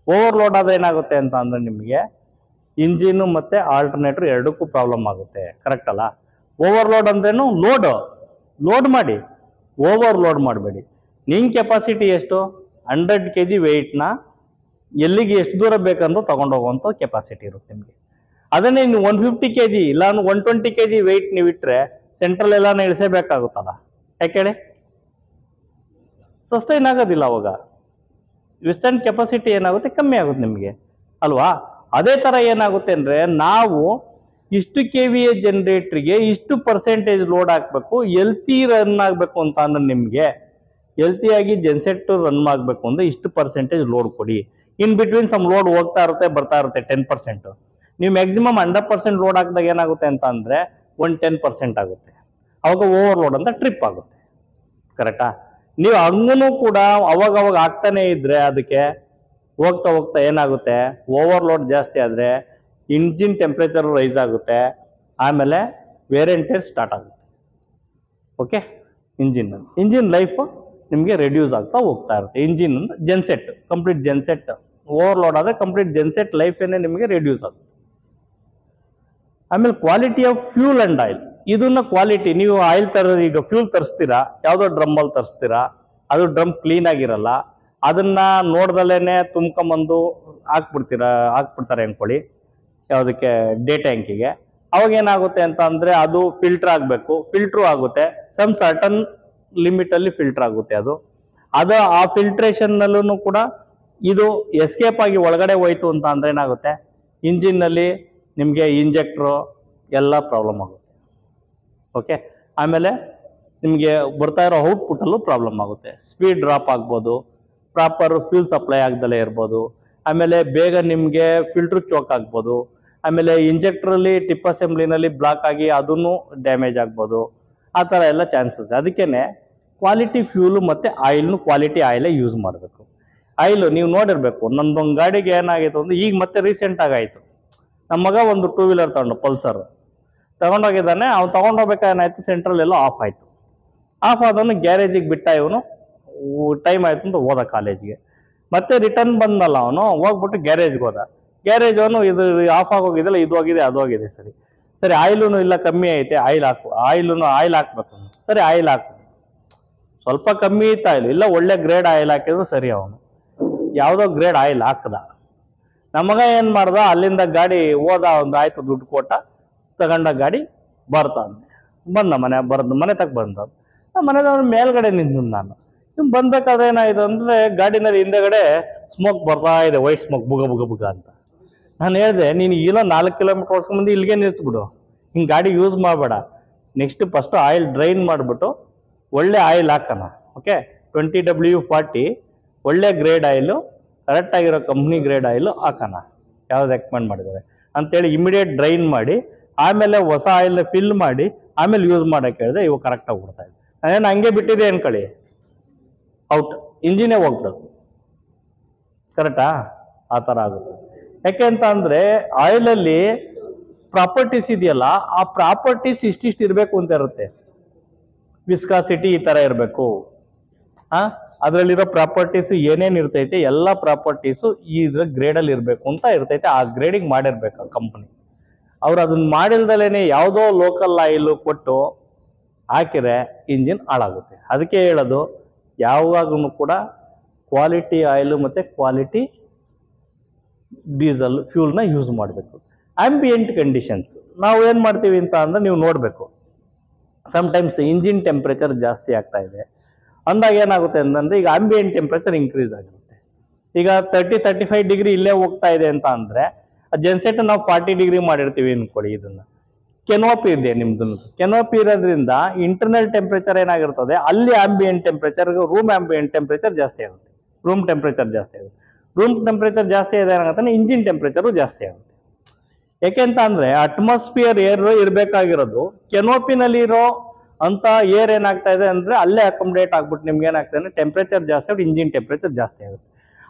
ಓವರ್ಲೋಡ್ ಆದ್ರೆ ಏನಾಗುತ್ತೆ ಅಂತ ಅಂದರೆ ನಿಮಗೆ ಇಂಜಿನ್ ಮತ್ತು ಆಲ್ಟರ್ನೇಟರ್ ಎರಡಕ್ಕೂ ಪ್ರಾಬ್ಲಮ್ ಆಗುತ್ತೆ. ಕರೆಕ್ಟ್ ಅಲ್ಲ? ಓವರ್ಲೋಡ್ ಅಂದ್ರೇನು, ಲೋಡ್ ಮಾಡಿ, ಓವರ್ಲೋಡ್ ಮಾಡಬೇಡಿ. ನಿನ್ನ ಕೆಪಾಸಿಟಿ ಎಷ್ಟು? 100 kg ವೆಯ್ಟ್ನ ಎಲ್ಲಿಗೆ ಎಷ್ಟು ದೂರ ಬೇಕಂದ್ರೂ ತಗೊಂಡೋಗುವಂಥ ಕೆಪಾಸಿಟಿ ಇರುತ್ತೆ ನಿಮಗೆ. ಅದನ್ನೇ ನೀವು 150 kg ಇಲ್ಲ 120 kg ವೆಯ್ಟ್ ನೀವು ಇಟ್ಟರೆ ಸೆಂಟ್ರಲ್ ಎಲ್ಲಾನು ಇಳಿಸಬೇಕಾಗುತ್ತಲ್ಲ. ಯಾಕೆ ಸಸ್ಟೈನ್ ಆಗೋದಿಲ್ಲ. ಅವಾಗ ವೆಸ್ಟರ್ನ್ ಕೆಪಾಸಿಟಿ ಏನಾಗುತ್ತೆ, ಕಮ್ಮಿ ಆಗುತ್ತೆ ನಿಮಗೆ ಅಲ್ವಾ? ಅದೇ ಥರ ಏನಾಗುತ್ತೆ ಅಂದರೆ ನಾವು ಇಷ್ಟು KVA ಜನರೇಟ್ರಿಗೆ ಇಷ್ಟು ಪರ್ಸೆಂಟೇಜ್ ಲೋಡ್ ಹಾಕಬೇಕು, ಎಲ್ತಿ ರನ್ ಆಗಬೇಕು ಅಂತ ಅಂದ್ರೆ ನಿಮಗೆ ಎಲ್ತಿಯಾಗಿ ಜೆನ್ಸೆಟ್ ರನ್ ಆಗಬೇಕು ಅಂದರೆ ಇಷ್ಟು ಪರ್ಸೆಂಟೇಜ್ ಲೋಡ್ ಕೊಡಿ. ಇನ್ ಬಿಟ್ವೀನ್ ಸಮ್ ಲೋಡ್ ಹೋಗ್ತಾ ಇರುತ್ತೆ ಬರ್ತಾ ಇರುತ್ತೆ 10%. ನೀವು ಮ್ಯಾಕ್ಸಿಮಮ್ 100% ಲೋಡ್ ಹಾಕಿದಾಗ ಏನಾಗುತ್ತೆ ಅಂತ ಅಂದರೆ 10% ಆಗುತ್ತೆ. ಅವಾಗ ಓವರ್ಲೋಡ್ ಅಂತ ಟ್ರಿಪ್ ಆಗುತ್ತೆ. ಕರೆಕ್ಟಾ? ನೀವು ಹಂಗೂ ಕೂಡ ಅವಾಗ ಆಗ್ತಾನೆ ಇದ್ರೆ ಅದಕ್ಕೆ ಹೋಗ್ತಾ ಹೋಗ್ತಾ ಏನಾಗುತ್ತೆ, ಓವರ್ಲೋಡ್ ಜಾಸ್ತಿ ಆದರೆ ಇಂಜಿನ್ ಟೆಂಪ್ರೇಚರ್ ರೈಸ್ ಆಗುತ್ತೆ, ಆಮೇಲೆ ವೇರ್ ಆ್ಯಂಡ್ ಟೇರ್ ಸ್ಟಾರ್ಟ್ ಆಗುತ್ತೆ. ಓಕೆ, ಇಂಜಿನ್ ಲೈಫ್ ನಿಮಗೆ ರೆಡ್ಯೂಸ್ ಆಗ್ತಾ ಹೋಗ್ತಾ ಇರುತ್ತೆ. ಇಂಜಿನ್ ಜೆನ್ಸೆಟ್, ಕಂಪ್ಲೀಟ್ ಜೆನ್ಸೆಟ್ ಓವರ್ಲೋಡ್ ಆದರೆ ಕಂಪ್ಲೀಟ್ ಜೆನ್ಸೆಟ್ ಲೈಫ್ ಏನೇ ನಿಮಗೆ ರೆಡ್ಯೂಸ್ ಆಗುತ್ತೆ. ಆಮೇಲೆ quality of fuel and oil. ಇದನ್ನ ಕ್ವಾಲಿಟಿ, ನೀವು ಆಯಿಲ್ ಈಗ ಫ್ಯೂಲ್ ತರಿಸ್ತೀರಾ, ಯಾವುದೋ ಡ್ರಮ್ಮಲ್ಲಿ ತರಿಸ್ತೀರಾ, ಅದು ಡ್ರಮ್ ಕ್ಲೀನ್ ಆಗಿರಲ್ಲ, ಅದನ್ನ ನೋಡ್ದಲೇನೆ ತುಂಬ್ಕೊಂಬಂದು ಹಾಕ್ಬಿಡ್ತಾರೆ ಅನ್ಕೊಳ್ಳಿ ಯಾವುದಕ್ಕೆ, ಡೇ ಟ್ಯಾಂಕಿಗೆ. ಅವಾಗ ಏನಾಗುತ್ತೆ ಅಂತ ಅಂದರೆ ಅದು ಫಿಲ್ಟರ್ ಆಗಬೇಕು, ಫಿಲ್ಟ್ರು ಆಗುತ್ತೆ, ಸಮ್ ಸರ್ಟನ್ ಲಿಮಿಟಲ್ಲಿ ಫಿಲ್ಟರ್ ಆಗುತ್ತೆ. ಅದು ಆ ಫಿಲ್ಟ್ರೇಷನ್ನಲ್ಲೂ ಕೂಡ ಇದು ಎಸ್ಕೇಪ್ ಆಗಿ ಒಳಗಡೆ ಹೋಯ್ತು ಅಂತ ಅಂದರೆ ಏನಾಗುತ್ತೆ, ಇಂಜಿನ್ನಲ್ಲಿ ನಿಮಗೆ ಇಂಜೆಕ್ಟ್ರು ಎಲ್ಲ ಪ್ರಾಬ್ಲಮ್ ಆಗುತ್ತೆ. ಓಕೆ, ಆಮೇಲೆ ನಿಮಗೆ ಬರ್ತಾ ಇರೋ ಔಟ್ಪುಟ್ಟಲ್ಲೂ ಪ್ರಾಬ್ಲಮ್ ಆಗುತ್ತೆ. ಸ್ಪೀಡ್ ಡ್ರಾಪ್ ಆಗ್ಬೋದು, ಪ್ರಾಪರ್ ಫ್ಯೂಲ್ ಸಪ್ಲೈ ಆಗ್ದಲೇ ಇರ್ಬೋದು, ಆಮೇಲೆ ಬೇಗ ನಿಮಗೆ ಫಿಲ್ಟ್ರ್ ಚೋಕ್ ಆಗ್ಬೋದು, ಆಮೇಲೆ ಇಂಜೆಕ್ಟ್ರಲ್ಲಿ ಟಿಪ್ ಅಸೆಂಬ್ಲಿನಲ್ಲಿ ಬ್ಲಾಕ್ ಆಗಿ ಅದನ್ನು ಡ್ಯಾಮೇಜ್ ಆಗ್ಬೋದು. ಆ ಥರ ಎಲ್ಲ ಚಾನ್ಸಸ್. ಅದಕ್ಕೇ ಕ್ವಾಲಿಟಿ ಫ್ಯೂಲು ಮತ್ತು ಆಯಿಲ್ನು ಕ್ವಾಲಿಟಿ ಆಯಿಲೇ ಯೂಸ್ ಮಾಡಬೇಕು. ಆಯಿಲು ನೀವು ನೋಡಿರಬೇಕು, ನನ್ನದೊಂದು ಗಾಡಿಗೆ ಏನಾಗಿತ್ತು ಅಂದರೆ ಈಗ ಮತ್ತೆ ರೀಸೆಂಟ್ ಆಗಾಯಿತು. ನಮ್ಮ ಮಗ ಒಂದು 2 ವೀಲರ್ ತಗೊಂಡು ಪಲ್ಸರ್ ತಗೊಂಡೋಗಿದ್ದಾನೆ. ಅವ್ನು ತಗೊಂಡೋಗ್ಬೇಕಾದ್ರೆ ಏನಾಯ್ತು, ಸೆಂಟ್ರಲ್ ಎಲ್ಲೋ ಆಫ್ ಆಯಿತು. ಆಫ್ ಆದವನು ಗ್ಯಾರೇಜಿಗೆ ಬಿಟ್ಟ. ಇವನು ಟೈಮ್ ಆಯಿತು ಅಂತ ಹೋದ ಕಾಲೇಜ್ಗೆ. ಮತ್ತೆ ರಿಟರ್ನ್ ಬಂದಲ್ಲ, ಅವನು ಹೋಗ್ಬಿಟ್ಟು ಗ್ಯಾರೇಜ್ಗೆ ಹೋದ. ಗ್ಯಾರೇಜ್ ಅವನು ಇದು ಆಫ್ ಆಗೋಗಿದೆಲ್ಲ, ಇದು ಹೋಗಿದೆ ಅದು ಹೋಗಿದೆ. ಸರಿ ಆಯಿಲು ಇಲ್ಲ ಕಮ್ಮಿ ಐತೆ, ಆಯಿಲ್ ಹಾಕ್ಬೇಕು. ಸರಿ ಆಯಿಲ್ ಹಾಕು, ಸ್ವಲ್ಪ ಕಮ್ಮಿ ಇತ್ತು ಆಯಿಲ್, ಇಲ್ಲ ಒಳ್ಳೆ ಗ್ರೇಡ್ ಆಯಿಲ್ ಹಾಕಿದ್ರು ಸರಿ. ಅವನು ಯಾವುದೋ ಗ್ರೇಡ್ ಆಯಿಲ್ ಹಾಕದ. ನಮಗ ಏನು ಮಾಡ್ದ, ಅಲ್ಲಿಂದ ಗಾಡಿ ಹೋದ, ಒಂದು ಆಯ್ತು ದುಡ್ಡು ಕೊಟ್ಟ, ತಗೊಂಡ ಗಾಡಿ ಬಂದ ಮನೆ ತಕ್ಕ ಬಂದ. ಮನೆದವ್ರ ಮೇಲ್ಗಡೆ ನಿಂತು ನಾನು ಬಂದಬೇಕಾದ್ರೆ ಏನಾಯ್ತು ಅಂದ್ರೆ ಗಾಡಿನಲ್ಲಿ ಹಿಂದೆಗಡೆ ಸ್ಮೋಕ್ ಬರ್ತಾ ಇದೆ, ವೈಟ್ ಸ್ಮೋಕ್, ಬುಗ ಬುಗ ಬುಗ ಅಂತ. ನಾನು ಹೇಳಿದೆ, ನೀನು ಇಲ್ಲ 4 ಕಿಲೋಮೀಟರ್ ಓಡಿಸ್ಕೊಂಡ್ಬಂದು ಇಲ್ಲಿಗೆ ನಿಲ್ಲಿಸ್ಬಿಡು, ಹಿಂಗೆ ಗಾಡಿ ಯೂಸ್ ಮಾಡಬೇಡ. ನೆಕ್ಸ್ಟ್ ಫಸ್ಟ್ ಆಯಿಲ್ ಡ್ರೈನ್ ಮಾಡಿಬಿಟ್ಟು ಒಳ್ಳೆ ಆಯಿಲ್ ಹಾಕೋಣ. ಓಕೆ, 20W40 ಒಳ್ಳೆ ಗ್ರೇಡ್ ಆಯಿಲು, ಕರೆಕ್ಟಾಗಿರೋ ಕಂಪ್ನಿ ಗ್ರೇಡ್ ಆಯಿಲು ಹಾಕೋಣ, ಯಾವ್ದು ರೆಕಮೆಂಡ್ ಮಾಡಿದ್ದಾರೆ ಅಂತೇಳಿ ಇಮಿಡಿಯೇಟ್ ಡ್ರೈನ್ ಮಾಡಿ, ಆಮೇಲೆ ಹೊಸ ಆಯಿಲ್ ಫಿಲ್ ಮಾಡಿ, ಆಮೇಲೆ ಯೂಸ್ ಮಾಡೋಕ್ಕೆ ಹೇಳಿದ್ರೆ ಇವು ಕರೆಕ್ಟಾಗಿ ಬಿಡ್ತಾ ಇದೆ. ನಾನೇನು ಹಂಗೆ ಬಿಟ್ಟಿದೆ ಅನ್ಕೊಳ್ಳಿ, ಔಟ್, ಇಂಜಿನೇ ಹೋಗ್ಬಿಡೋದು. ಕರೆಕ್ಟಾ? ಆ ಥರ ಆಗುತ್ತೆ. ಯಾಕೆ ಅಂತ ಅಂದರೆ ಆಯಿಲಲ್ಲಿ ಪ್ರಾಪರ್ಟೀಸ್ ಇದೆಯಲ್ಲ, ಆ ಪ್ರಾಪರ್ಟೀಸ್ ಇಷ್ಟಿಷ್ಟು ಇರಬೇಕು ಅಂತ ಇರುತ್ತೆ. ವಿಸ್ಕಾಸಿಟಿ ಈ ಥರ ಇರಬೇಕು, ಅದರಲ್ಲಿರೋ ಪ್ರಾಪರ್ಟೀಸು ಏನೇನು ಇರ್ತೈತೆ ಎಲ್ಲ ಪ್ರಾಪರ್ಟೀಸು ಇದ್ರ ಗ್ರೇಡಲ್ಲಿ ಇರಬೇಕು ಅಂತ ಇರ್ತೈತೆ. ಆ ಗ್ರೇಡಿಂಗ್ ಮಾಡಿರ್ಬೇಕು ಕಂಪ್ನಿ. ಅವ್ರು ಅದನ್ನ ಮಾಡಿಲ್ದಲೇ ಯಾವುದೋ ಲೋಕಲ್ ಆಯಿಲು ಕೊಟ್ಟು ಹಾಕಿದ್ರೆ ಇಂಜಿನ್ ಹಾಳಾಗುತ್ತೆ. ಅದಕ್ಕೆ ಹೇಳೋದು, ಯಾವಾಗೂ ಕೂಡ ಕ್ವಾಲಿಟಿ ಆಯಿಲು ಮತ್ತು ಕ್ವಾಲಿಟಿ ಡೀಸೆಲ್ ಫ್ಯೂಲ್ನ ಯೂಸ್ ಮಾಡಬೇಕು. ಆಂಬಿಯೆಂಟ್ ಕಂಡೀಷನ್ಸ್ ನಾವು ಏನು ಮಾಡ್ತೀವಿ ಅಂತ ಅಂದರೆ, ನೀವು ನೋಡಬೇಕು, ಸಮ್ಟೈಮ್ಸ್ ಇಂಜಿನ್ ಟೆಂಪ್ರೇಚರ್ ಜಾಸ್ತಿ ಆಗ್ತಾ ಇದೆ ಅಂದಾಗ ಏನಾಗುತ್ತೆ ಅಂತಂದರೆ, ಈಗ ಆಂಬಿಯೆಂಟ್ ಟೆಂಪ್ರೇಚರ್ ಇನ್ಕ್ರೀಸ್ ಆಗಿರುತ್ತೆ. ಈಗ 30-35 ಡಿಗ್ರಿ ಇಲ್ಲೇ ಹೋಗ್ತಾ ಇದೆ ಅಂತ ಅಂದರೆ, ಜೆನ್ಸೆಟ್ ನಾವು 40 ಡಿಗ್ರಿ ಮಾಡಿರ್ತೀವಿ ಅನ್ಕೊಳ್ಳಿ. ಇದನ್ನು ಕೆನೋಪಿ ಇದೆ ನಿಮ್ದು, ಕೆನೋಪಿ ಇರೋದ್ರಿಂದ ಇಂಟರ್ನಲ್ ಟೆಂಪ್ರೇಚರ್ ಏನಾಗಿರ್ತದೆ, ಅಲ್ಲಿ ambient temperature, room ambient temperature ಜಾಸ್ತಿ ಆಗುತ್ತೆ, ರೂಮ್ ಟೆಂಪ್ರೇಚರ್ ಜಾಸ್ತಿ ಆಗುತ್ತೆ. ರೂಮ್ ಟೆಂಪ್ರೇಚರ್ ಜಾಸ್ತಿ ಇದೆ ಏನಾಗುತ್ತೆ, ಇಂಜಿನ್ ಟೆಂಪ್ರೇಚರು ಜಾಸ್ತಿ ಆಗುತ್ತೆ. ಯಾಕೆಂತ ಅಂದರೆ ಅಟ್ಮಾಸ್ಫಿಯರ್ ಏರ್ ಇರಬೇಕಾಗಿರೋದು ಕೆನೋಪಿನಲ್ಲಿ ಇರೋ ಅಂತ ಏರ್ ಏನಾಗ್ತಾ ಇದೆ ಅಂದರೆ ಅಲ್ಲೇ ಅಕೊಮಡೇಟ್ ಆಗ್ಬಿಟ್ಟು ನಿಮ್ಗೆ ಏನಾಗ್ತದೆ ಅಂದರೆ ಟೆಂಪ್ರೇಚರ್ ಜಾಸ್ತಿ ಆಗಿ ಇಂಜಿನ್ ಟೆಂಪ್ರೇಚರ್ ಜಾಸ್ತಿ ಆಗುತ್ತೆ.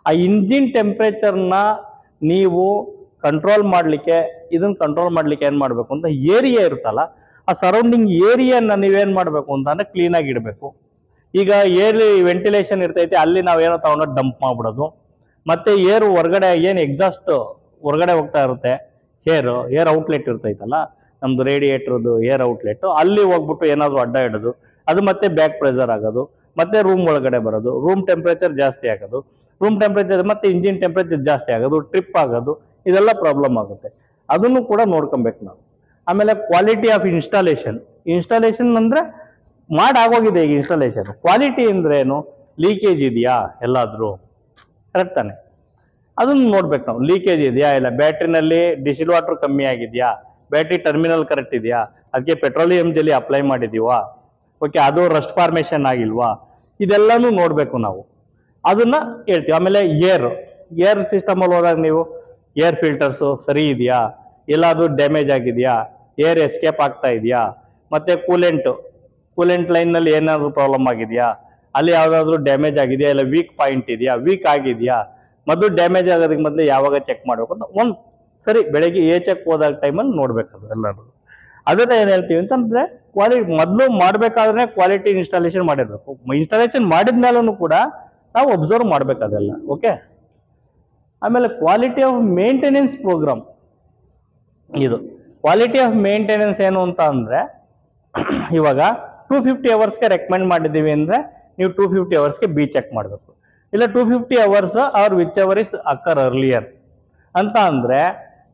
ಆ ಇಂಜಿನ್ ಟೆಂಪ್ರೇಚರ್ನ ನೀವು ಕಂಟ್ರೋಲ್ ಮಾಡಲಿಕ್ಕೆ, ಇದನ್ನ ಕಂಟ್ರೋಲ್ ಮಾಡಲಿಕ್ಕೆ ಏನು ಮಾಡಬೇಕು ಅಂತ, ಏರಿಯಾ ಇರುತ್ತಲ್ಲ, ಆ ಸರೌಂಡಿಂಗ್ ಏರಿಯಾನ ನೀವೇನು ಮಾಡಬೇಕು ಅಂತ ಅಂದರೆ ಕ್ಲೀನಾಗಿ ಇಡಬೇಕು. ಈಗ ಏರ್ ವೆಂಟಿಲೇಷನ್ ಇರ್ತೈತೆ, ಅಲ್ಲಿ ನಾವೇನೋ ತಗೊಂಡು ಡಂಪ್ ಮಾಡಿಬಿಡೋದು. ಮತ್ತು ಏರ್ ಹೊರಗಡೆ ಏನು ಎಕ್ಸಾಸ್ಟ್ ಹೊರಗಡೆ ಹೋಗ್ತಾ ಇರುತ್ತೆ, ಏರ್ ಔಟ್ಲೆಟ್ ಇರ್ತೈತಲ್ಲ ನಮ್ದು ರೇಡಿಯೇಟರ್ದು ಏರ್ ಔಟ್ಲೆಟ್, ಅಲ್ಲಿ ಹೋಗ್ಬಿಟ್ಟು ಏನಾದರೂ ಅಡ್ಡ ಇಡೋದು, ಅದು ಮತ್ತೆ ಬ್ಯಾಕ್ ಪ್ರೆಷರ್ ಆಗೋದು, ಮತ್ತೆ ರೂಮ್ ಒಳಗಡೆ ಬರೋದು, ರೂಮ್ ಟೆಂಪ್ರೇಚರ್ ಜಾಸ್ತಿ ಆಗೋದು, ರೂಮ್ ಟೆಂಪ್ರೇಚರ್ ಮತ್ತೆ ಇಂಜಿನ್ ಟೆಂಪ್ರೇಚರ್ ಜಾಸ್ತಿ ಆಗೋದು, ಟ್ರಿಪ್ ಆಗೋದು, ಇದೆಲ್ಲ ಪ್ರಾಬ್ಲಮ್ ಆಗುತ್ತೆ. ಅದನ್ನು ಕೂಡ ನೋಡ್ಕೊಬೇಕು ನಾವು. ಆಮೇಲೆ ಕ್ವಾಲಿಟಿ ಆಫ್ ಇನ್ಸ್ಟಾಲೇಷನ್ ಅಂದರೆ ಆಗೋಗಿದೆ ಈಗ ಇನ್ಸ್ಟಾಲೇಷನ್. ಕ್ವಾಲಿಟಿ ಅಂದ್ರೆ ಏನು, ಲೀಕೇಜ್ ಇದೆಯಾ ಎಲ್ಲಾದರೂ, ಕರೆಕ್ಟ್ ತಾನೆ? ಅದನ್ನು ನೋಡ್ಬೇಕು ನಾವು. ಲೀಕೇಜ್ ಇದೆಯಾ ಇಲ್ಲ, ಬ್ಯಾಟ್ರಿನಲ್ಲಿ ಡಿಸಿಲ್ ವಾಟರ್ ಕಮ್ಮಿ ಆಗಿದೆಯಾ, ಬ್ಯಾಟ್ರಿ ಟರ್ಮಿನಲ್ ಕರೆಕ್ಟ್ ಇದೆಯಾ, ಅದಕ್ಕೆ ಪೆಟ್ರೋಲಿಯಂ ಜೆಲ್ಲಿ ಅಪ್ಲೈ ಮಾಡಿದೀವಾ, ಓಕೆ, ಅದು ರಸ್ಟ್ ಫಾರ್ಮೇಷನ್ ಆಗಿಲ್ವಾ, ಇದೆಲ್ಲನೂ ನೋಡಬೇಕು ನಾವು. ಅದನ್ನ ಹೇಳ್ತೀವಿ. ಆಮೇಲೆ ಏರ್ ಸಿಸ್ಟಮಲ್ಲಿ ಹೋದಾಗ ನೀವು ಏರ್ ಫಿಲ್ಟರ್ಸು ಸರಿ ಇದೆಯಾ, ಎಲ್ಲಾದರೂ ಡ್ಯಾಮೇಜ್ ಆಗಿದೆಯಾ, ಏರ್ ಎಸ್ಕೇಪ್ ಆಗ್ತಾ ಇದೆಯಾ, ಮತ್ತೆ ಕೂಲೆಂಟ್ ಲೈನ್ನಲ್ಲಿ ಏನಾದರೂ ಪ್ರಾಬ್ಲಮ್ ಆಗಿದೆಯಾ, ಅಲ್ಲಿ ಯಾವುದಾದ್ರೂ ಡ್ಯಾಮೇಜ್ ಆಗಿದೆಯಾ, ಇಲ್ಲ ವೀಕ್ ಪಾಯಿಂಟ್ ಇದೆಯಾ, ವೀಕ್ ಆಗಿದೆಯಾ, ಮೊದಲು ಡ್ಯಾಮೇಜ್ ಆಗೋದಕ್ಕೆ ಮೊದಲು ಯಾವಾಗ ಚೆಕ್ ಮಾಡಬೇಕು ಅಂತ ಒಂದು ಸರಿ ಬೆಳಗ್ಗೆ ಚೆಕ್ ಹೋದಾಗ ಟೈಮಲ್ಲಿ ನೋಡ್ಬೇಕು ಎಲ್ಲರೂ. ಅದನ್ನ ಏನು ಹೇಳ್ತೀವಿ ಅಂತಂದ್ರೆ, ಮೊದಲು ಮಾಡಬೇಕಾದ್ರೆ ಕ್ವಾಲಿಟಿ ಇನ್ಸ್ಟಾಲೇಷನ್ ಮಾಡಿರ್ಬೇಕು. ಇನ್ಸ್ಟಾಲೇಷನ್ ಮಾಡಿದ್ಮೇಲೂ ಕೂಡ ನಾವು ಅಬ್ಸರ್ವ್ ಮಾಡ್ಬೇಕು ಅದೆಲ್ಲ. ಓಕೆ, ಆಮೇಲೆ ಕ್ವಾಲಿಟಿ ಆಫ್ ಮೇಂಟೆನೆನ್ಸ್ ಪ್ರೋಗ್ರಾಮ್. ಇದು ಕ್ವಾಲಿಟಿ ಆಫ್ ಮೇಂಟೆನೆನ್ಸ್ ಏನು ಅಂತ ಅಂದ್ರೆ, ಇವಾಗ 250 ಅವರ್ಸ್ಗೆ ರೆಕಮೆಂಡ್ ಮಾಡಿದ್ದೀವಿ ಅಂದ್ರೆ ನೀವು 250 ಅವರ್ಸ್ಗೆ ಬಿ ಚೆಕ್ ಮಾಡಬೇಕು. ಇಲ್ಲ 250 hours or whichever is occur earlier ಅಂತ ಅಂದ್ರೆ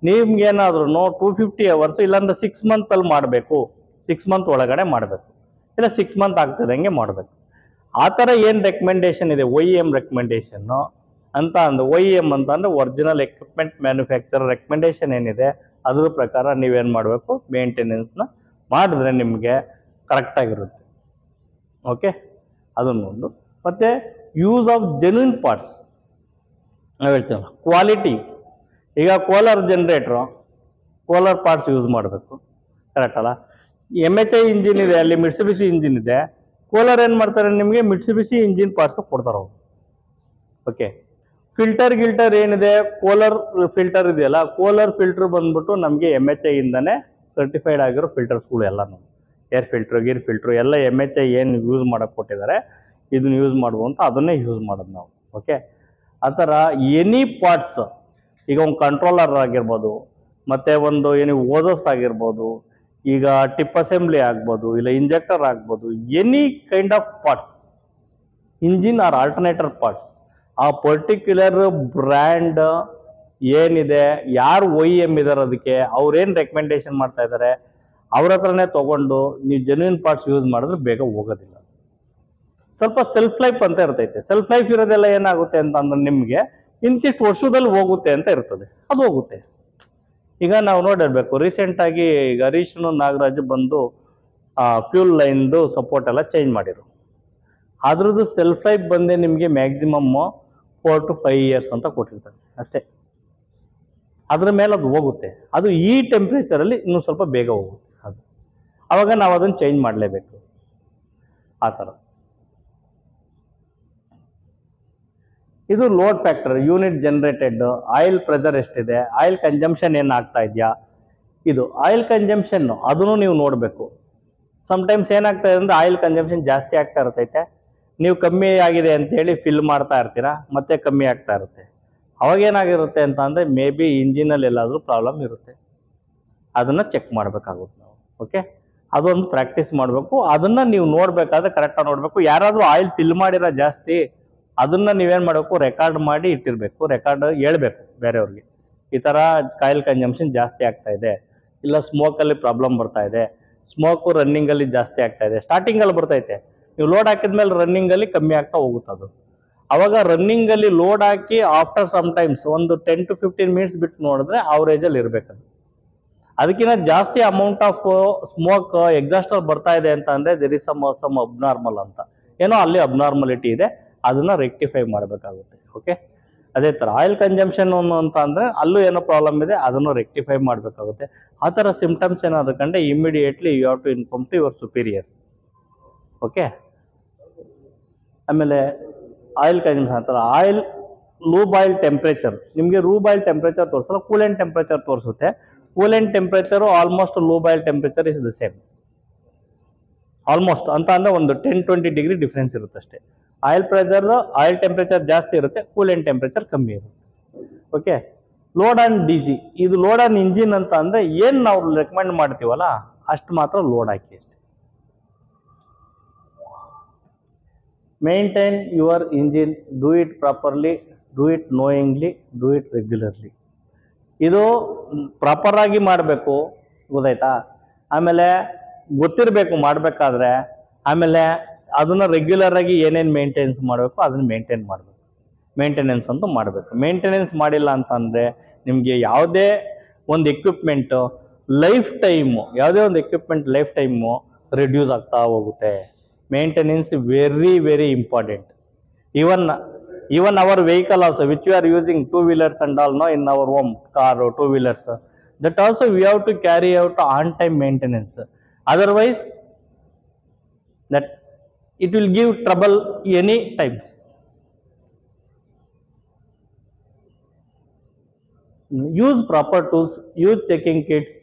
ನಿಮ್ಗೇನಾದ್ರೂ 250 ಅವರ್ಸ್ ಇಲ್ಲಾಂದ್ರೆ 6 ಮಂತಲ್ಲಿ ಮಾಡಬೇಕು, 6 ಮಂತ್ ಒಳಗಡೆ ಮಾಡಬೇಕು, ಇಲ್ಲ 6 ಮಂತ್ ಆಗ್ತದಂಗೆ ಮಾಡಬೇಕು. ಆ ಥರ ಏನು ರೆಕಮೆಂಡೇಶನ್ ಇದೆ, OEM ರೆಕಮೆಂಡೇಶನ್ನು ಅಂತ ಅಂದ್ರೆ, OEM ಅಂತ ಅಂದ್ರೆ ಒರಿಜಿನಲ್ ಎಕ್ವಿಪ್ಮೆಂಟ್ ಮ್ಯಾನುಫ್ಯಾಕ್ಚರ್ ರೆಕಮೆಂಡೇಶನ್ ಏನಿದೆ ಅದ್ರ ಪ್ರಕಾರ ನೀವೇನು ಮಾಡಬೇಕು, ಮೇಂಟೆನೆನ್ಸ್ನ ಮಾಡಿದ್ರೆ ನಿಮಗೆ ಕರೆಕ್ಟಾಗಿರುತ್ತೆ. ಓಕೆ, ಅದನ್ನೊಂದು. ಮತ್ತು ಯೂಸ್ ಆಫ್ ಜೆನ್ಯೂನ್ ಪಾರ್ಟ್ಸ್ ನಾವು ಹೇಳ್ತೀವಲ್ಲ, ಕ್ವಾಲಿಟಿ. ಈಗ Kolar generator, Kolar parts use ಮಾಡಬೇಕು, ಕರೆಕ್ಟ್ ಅಲ್ಲ? MHI ಇಂಜಿನ್ ಇದೆ, ಅಲ್ಲಿ ಮಿಟ್ಸುಬಿಸಿ ಇಂಜಿನ್ ಇದೆ, ಕೋಲಾರ್ ಏನು ಮಾಡ್ತಾರೆ ನಿಮಗೆ ಮಿಟ್ಸುಬಿಸಿ ಇಂಜಿನ್ ಪಾರ್ಟ್ಸ್ ಕೊಡ್ತಾರೆ ಅವರು. ಓಕೆ, ಗಿಲ್ಟರ್ ಏನಿದೆ, ಕೋಲಾರ್ ಫಿಲ್ಟರ್ ಇದೆಯಲ್ಲ, ಕೋಲಾರ್ ಫಿಲ್ಟರ್ ಬಂದ್ಬಿಟ್ಟು ನಮಗೆ MHI ಇಂದನೇ ಸರ್ಟಿಫೈಡ್ ಆಗಿರೋ ಫಿಲ್ಟರ್ಸ್ಗಳು ಎಲ್ಲ. ಏರ್ ಫಿಲ್ಟ್ರು ಎಲ್ಲ MHI ಏನು ಯೂಸ್ ಮಾಡೋಕ್ಕೆ ಕೊಟ್ಟಿದ್ದಾರೆ ಇದನ್ನ ಯೂಸ್ ಮಾಡ್ಬೋದು ಅಂತ ಅದನ್ನೇ ಯೂಸ್ ಮಾಡೋದು ನಾವು. ಓಕೆ, ಆ ಥರ ಎನಿ ಪಾರ್ಟ್ಸ್, ಈಗ ಒಂದು ಕಂಟ್ರೋಲರ್ ಆಗಿರ್ಬೋದು, ಮತ್ತು ಒಂದು ಏನು ಓಸಸ್ ಆಗಿರ್ಬೋದು, ಈಗ ಟಿಪ್ ಅಸೆಂಬ್ಲಿ ಆಗ್ಬೋದು, ಇಲ್ಲ ಇಂಜೆಕ್ಟರ್ ಆಗ್ಬೋದು, any kind of parts, engine or alternator parts, ಆ ಪರ್ಟಿಕ್ಯುಲರ್ ಬ್ರ್ಯಾಂಡ್ ಏನಿದೆ, ಯಾರು OEM ಇದಾರೆ ಅದಕ್ಕೆ ಅವ್ರೇನು ರೆಕಮೆಂಡೇಶನ್ ಮಾಡ್ತಾ ಇದ್ದಾರೆ ಅವ್ರ ಹತ್ರನೇ ತಗೊಂಡು ನೀವು ಜೆನ್ಯೂನ್ ಪಾರ್ಟ್ಸ್ ಯೂಸ್ ಮಾಡಿದ್ರೆ ಬೇಗ ಹೋಗೋದಿಲ್ಲ. ಸ್ವಲ್ಪ ಸೆಲ್ಫ್ ಲೈಫ್ ಅಂತ ಇರ್ತೈತೆ. ಸೆಲ್ಫ್ ಲೈಫ್ ಇರೋದೆಲ್ಲ ಏನಾಗುತ್ತೆ ಅಂತ ಅಂದ್ರೆ ನಿಮಗೆ ಇಂತಿಷ್ಟು ವರ್ಷದಲ್ಲಿ ಹೋಗುತ್ತೆ ಅಂತ ಇರ್ತದೆ, ಅದು ಹೋಗುತ್ತೆ. ಈಗ ನಾವು ನೋಡಿರ್ಬೇಕು ರೀಸೆಂಟ್ ಆಗಿ ಈಗ ಹರೀಶ್ನು ನಾಗರಾಜ್ ಬಂದು ಫ್ಯೂಲ್ ಲೈನ್ದು ಸಪೋರ್ಟ್ ಎಲ್ಲ ಚೇಂಜ್ ಮಾಡಿರು. ಅದ್ರದ್ದು ಸೆಲ್ಫ್ ಲೈಫ್ ಬಂದೆ ನಿಮಗೆ ಮ್ಯಾಕ್ಸಿಮಮ್ 4 to 5 years ಅಂತ ಕೊಟ್ಟಿರ್ತಾರೆ ಅಷ್ಟೇ. ಅದ್ರ ಮೇಲೆ ಅದು ಹೋಗುತ್ತೆ. ಅದು ಈ ಟೆಂಪ್ರೇಚರಲ್ಲಿ ಇನ್ನೂ ಸ್ವಲ್ಪ ಬೇಗ ಹೋಗುತ್ತೆ. ಅದು ಅವಾಗ ನಾವು ಅದನ್ನು ಚೇಂಜ್ ಮಾಡಲೇಬೇಕು. ಆ ಥರ ಇದು load factor, unit generated, oil pressure ಎಷ್ಟಿದೆ, ಆಯಿಲ್ ಕನ್ಸಂಪ್ಷನ್ ಏನು ಆಗ್ತಾ ಇದೆಯಾ, ಇದು ಆಯಿಲ್ ಕನ್ಸಂಪ್ಷನ್ ಅದನ್ನು ನೀವು ನೋಡಬೇಕು. ಸಮ್ಟೈಮ್ಸ್ ಏನಾಗ್ತಾ ಇದೆ ಅಂದರೆ ಆಯಿಲ್ ಕನ್ಸಂಪ್ಷನ್ ಜಾಸ್ತಿ ಆಗ್ತಾ ಇರ್ತೈತೆ, ನೀವು ಕಮ್ಮಿ ಆಗಿದೆ ಅಂತೇಳಿ ಫಿಲ್ ಮಾಡ್ತಾ ಇರ್ತೀರಾ, ಮತ್ತೆ ಕಮ್ಮಿ ಆಗ್ತಾ ಇರುತ್ತೆ. ಅವಾಗ ಏನಾಗಿರುತ್ತೆ ಅಂತ ಅಂದರೆ ಮೇ ಬಿ ಇಂಜಿನಲ್ಲಿ ಎಲ್ಲಾದರೂ ಪ್ರಾಬ್ಲಮ್ ಇರುತ್ತೆ, ಅದನ್ನು ಚೆಕ್ ಮಾಡಬೇಕಾಗುತ್ತೆ ನಾವು. ಓಕೆ, ಅದೊಂದು ಪ್ರಾಕ್ಟೀಸ್ ಮಾಡಬೇಕು. ಅದನ್ನು ನೀವು ನೋಡಬೇಕಾದ್ರೆ ಕರೆಕ್ಟಾಗಿ ನೋಡಬೇಕು. ಯಾರಾದರೂ ಆಯಿಲ್ ಫಿಲ್ ಮಾಡಿರೋ ಜಾಸ್ತಿ ಅದನ್ನು ನೀವೇನು ಮಾಡಬೇಕು, ರೆಕಾರ್ಡ್ ಮಾಡಿ ಇಟ್ಟಿರಬೇಕು. ರೆಕಾರ್ಡ್ ಹೇಳ್ಬೇಕು ಬೇರೆಯವ್ರಿಗೆ, ಈ ಥರ ಆಯಿಲ್ ಕನ್ಸಂಪ್ಷನ್ ಜಾಸ್ತಿ ಆಗ್ತಾ ಇದೆ, ಇಲ್ಲ ಸ್ಮೋಕಲ್ಲಿ ಪ್ರಾಬ್ಲಮ್ ಬರ್ತಾ ಇದೆ, ಸ್ಮೋಕು ರನ್ನಿಂಗಲ್ಲಿ ಜಾಸ್ತಿ ಆಗ್ತಾ ಇದೆ. ಸ್ಟಾರ್ಟಿಂಗಲ್ಲಿ ಬರ್ತೈತೆ, ನೀವು ಲೋಡ್ ಹಾಕಿದ್ಮೇಲೆ ರನ್ನಿಂಗಲ್ಲಿ ಕಮ್ಮಿ ಆಗ್ತಾ ಹೋಗುತ್ತೆ ಅದು. ಅವಾಗ ರನ್ನಿಂಗಲ್ಲಿ ಲೋಡ್ ಹಾಕಿ ಆಫ್ಟರ್ ಸಮ್ ಟೈಮ್ಸ್ ಒಂದು 10 to 15 minutes ಬಿಟ್ಟು ನೋಡಿದ್ರೆ ಅವರೇಜಲ್ಲಿ ಇರಬೇಕದು. ಅದಕ್ಕಿಂತ ಜಾಸ್ತಿ ಅಮೌಂಟ್ ಆಫ್ ಸ್ಮೋಕ್ ಎಕ್ಸಾಸ್ಟರ್ ಬರ್ತಾ ಇದೆ ಅಂತ ಅಂದರೆ ದೆರ್ ಇಸ್ ಸಮ್ ಅಬ್ನಾರ್ಮಲ್ ಅಂತ, ಏನೋ ಅಲ್ಲಿ ಅಬ್ನಾರ್ಮಲಿಟಿ ಇದೆ, ಅದನ್ನು ರೆಕ್ಟಿಫೈ ಮಾಡಬೇಕಾಗುತ್ತೆ. ಓಕೆ, ಅದೇ ಥರ ಆಯಿಲ್ ಕನ್ಸಂಪ್ಷನ್ ಅಂತ ಅಂದರೆ ಅಲ್ಲೂ ಏನೋ ಪ್ರಾಬ್ಲಮ್ ಇದೆ, ಅದನ್ನು ರೆಕ್ಟಿಫೈ ಮಾಡಬೇಕಾಗುತ್ತೆ. ಆ ಥರ ಸಿಮ್ಟಮ್ಸ್ ಏನಾದ್ರು ಕಂಡ್ರೆ immediately you have to inform to your superior. Okay, ಆಮೇಲೆ ಆಯಿಲ್ ಕನ್ಸಂಪ್ಷನ್ ಅಂತಾರೆ. ಆಯಿಲ್ ಲೂಬ್ ಆಯಿಲ್ ಟೆಂಪ್ರೇಚರ್, ನಿಮಗೆ ಲೂಬ್ ಆಯಿಲ್ ಟೆಂಪ್ರೇಚರ್ ತೋರಿಸಲ್ಲ, ಕೂಲೆಂಟ್ ಟೆಂಪ್ರೇಚರ್ ತೋರಿಸುತ್ತೆ. Coolant temperature almost lube oil temperature is the same, almost ಅಂತ ಅಂದರೆ ಒಂದು 10-20 ಡಿಗ್ರಿ ಡಿಫ್ರೆನ್ಸ್ ಇರುತ್ತೆ ಅಷ್ಟೇ. ಆಯಿಲ್ ಪ್ರೆಷರ್, ಆಯಿಲ್ ಟೆಂಪ್ರೇಚರ್ ಜಾಸ್ತಿ ಇರುತ್ತೆ, ಕೂಲೆಂಟ್ ಟೆಂಪ್ರೇಚರ್ ಕಮ್ಮಿ ಇರುತ್ತೆ. ಓಕೆ, ಲೋಡ್ ಆನ್ DC, ಇದು ಲೋಡ್ ಆನ್ ಇಂಜಿನ್ ಅಂತ ಅಂದರೆ ಏನು ನಾವು ರೆಕಮೆಂಡ್ ಮಾಡ್ತೀವಲ್ಲ ಅಷ್ಟು ಮಾತ್ರ ಲೋಡ್ ಹಾಕಿ ಅಷ್ಟೇ. Maintain your engine, do it properly, do it knowingly, do it regularly. ಇದು ಪ್ರಾಪರ್ ಆಗಿ ಮಾಡಬೇಕು, ಗೊತ್ತಾಯ್ತಾ? ಆಮೇಲೆ ಗೊತ್ತಿರಬೇಕು ಮಾಡಬೇಕಾದ್ರೆ. ಆಮೇಲೆ ಅದನ್ನು ರೆಗ್ಯುಲರ್ ಆಗಿ ಏನೇನು ಮೇಂಟೆನೆನ್ಸ್ ಮಾಡಬೇಕು ಅದನ್ನು ಮೇಂಟೈನ್ ಮಾಡಬೇಕು, ಮೇಂಟೆನೆನ್ಸ್ ಅಂತೂ ಮಾಡಬೇಕು. ಮೇಂಟೆನೆನ್ಸ್ ಮಾಡಿಲ್ಲ ಅಂತಂದರೆ ನಿಮಗೆ ಯಾವುದೇ ಒಂದು ಎಕ್ವಿಪ್ಮೆಂಟು ಲೈಫ್ ಟೈಮು, ಯಾವುದೇ ಒಂದು ಎಕ್ವಿಪ್ಮೆಂಟ್ ಲೈಫ್ ಟೈಮು ರಿಡ್ಯೂಸ್ ಆಗ್ತಾ ಹೋಗುತ್ತೆ. Maintenance very very important. even our vehicle also which we are using, 2-wheelers and all, no, in our home car or 2-wheelers, that also we have to carry out on time maintenance. Otherwise that it will give trouble any times. Use proper tools, use checking kits.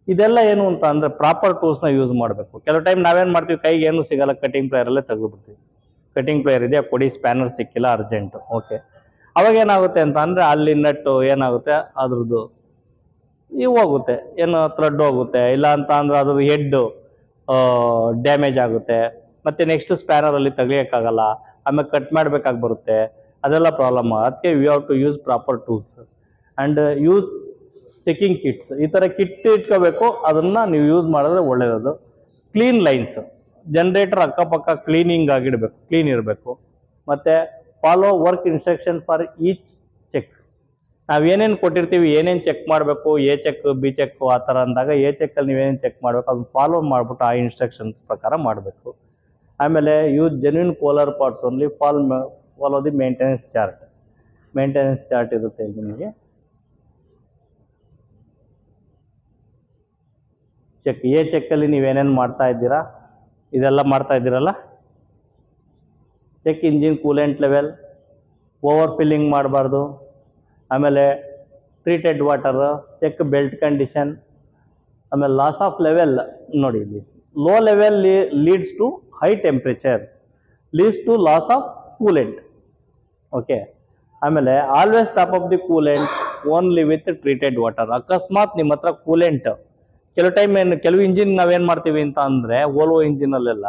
ಇದೆಲ್ಲ ಏನು ಅಂತ ಅಂದರೆ proper ಟೂಲ್ಸ್ನ use ಮಾಡಬೇಕು. ಕೆಲವು time ನಾವೇನು ಮಾಡ್ತೀವಿ, ಕೈಗೆ ಏನು ಸಿಗಲ್ಲ, ಕಟಿಂಗ್ ಪ್ಲೇಯರಲ್ಲೇ ತೆಗೆದುಬಿಡ್ತೀವಿ. ಕಟಿಂಗ್ ಪ್ಲೇಯರ್ ಇದೆಯಾ ಕೊಡಿ, ಸ್ಪ್ಯಾನರ್ ಸಿಕ್ಕಿಲ್ಲ ಅರ್ಜೆಂಟು. ಓಕೆ, ಅವಾಗ ಏನಾಗುತ್ತೆ ಅಂತ ಅಂದರೆ ಅಲ್ಲಿ ನಟ್ಟು ಏನಾಗುತ್ತೆ ಅದ್ರದ್ದು ಇವು ಹೋಗುತ್ತೆ, ಏನು ಥ್ರೆಡ್ ಹೋಗುತ್ತೆ, ಇಲ್ಲ ಅಂತ ಅಂದರೆ ಅದ್ರದ್ದು ಹೆಡ್ಡು ಡ್ಯಾಮೇಜ್ ಆಗುತ್ತೆ. ಮತ್ತು ನೆಕ್ಸ್ಟ್ ಸ್ಪ್ಯಾನರಲ್ಲಿ ತೆಗಿಯೋಕ್ಕಾಗಲ್ಲ, ಆಮೇಲೆ ಕಟ್ ಮಾಡಬೇಕಾಗಿ ಬರುತ್ತೆ, ಅದೆಲ್ಲ ಪ್ರಾಬ್ಲಮ್. ಅದಕ್ಕೆ we have to use proper tools and use checking kits. ಈ ಥರ ಕಿಟ್ ಇಟ್ಕೋಬೇಕು, ಅದನ್ನು ನೀವು ಯೂಸ್ ಮಾಡಿದ್ರೆ ಒಳ್ಳೆಯದು. ಕ್ಲೀನ್ ಲೈನ್ಸ್, ಜನರೇಟರ್ ಅಕ್ಕಪಕ್ಕ ಕ್ಲೀನಿಂಗ್ ಆಗಿಡಬೇಕು, ಕ್ಲೀನ್ ಇರಬೇಕು. ಮತ್ತು follow work instruction for each check. ನಾವೇನೇನು ಕೊಟ್ಟಿರ್ತೀವಿ, ಏನೇನು ಚೆಕ್ ಮಾಡಬೇಕು, ಎ ಚೆಕ್ ಬಿ ಚೆಕ್ ಆ ಥರ ಅಂದಾಗ ಎ ಚೆಕ್ಕಲ್ಲಿ ನೀವೇನೇನು ಚೆಕ್ ಮಾಡಬೇಕು ಅದನ್ನು ಫಾಲೋ ಮಾಡಿಬಿಟ್ಟು ಆ ಇನ್ಸ್ಟ್ರಕ್ಷನ್ಸ್ ಪ್ರಕಾರ ಮಾಡಬೇಕು. ಆಮೇಲೆ use genuine Kohler parts only, follow the maintenance chart. Maintenance chart ಇರುತ್ತೆ ನಿಮಗೆ. ಚೆಕ್, ಎ ಚೆಕ್ಕಲ್ಲಿ ನೀವೇನೇನು ಮಾಡ್ತಾ ಇದ್ದೀರಾ ಇದೆಲ್ಲ ಮಾಡ್ತಾ ಇದ್ದೀರಲ್ಲ. Check engine coolant level, over filling ಮಾಡಬಾರ್ದು. ಆಮೇಲೆ treated water, check belt condition. ಆಮೇಲೆ ಲಾಸ್ ಆಫ್ ಲೆವೆಲ್ ನೋಡಿ, ಇಲ್ಲಿ low level leads to high temperature, leads to loss of coolant. Okay, ಆಮೇಲೆ always top off the coolant only with treated water. ಅಕಸ್ಮಾತ್ ನಿಮ್ಮ ಹತ್ರ coolant ಕೆಲವು ಟೈಮ್ ಕೆಲವು engine ನಾವೇನು ಮಾಡ್ತೀವಿ ಅಂತ ಅಂದರೆ, ಓಲ್ವೋ ಇಂಜಿನಲ್ಲೆಲ್ಲ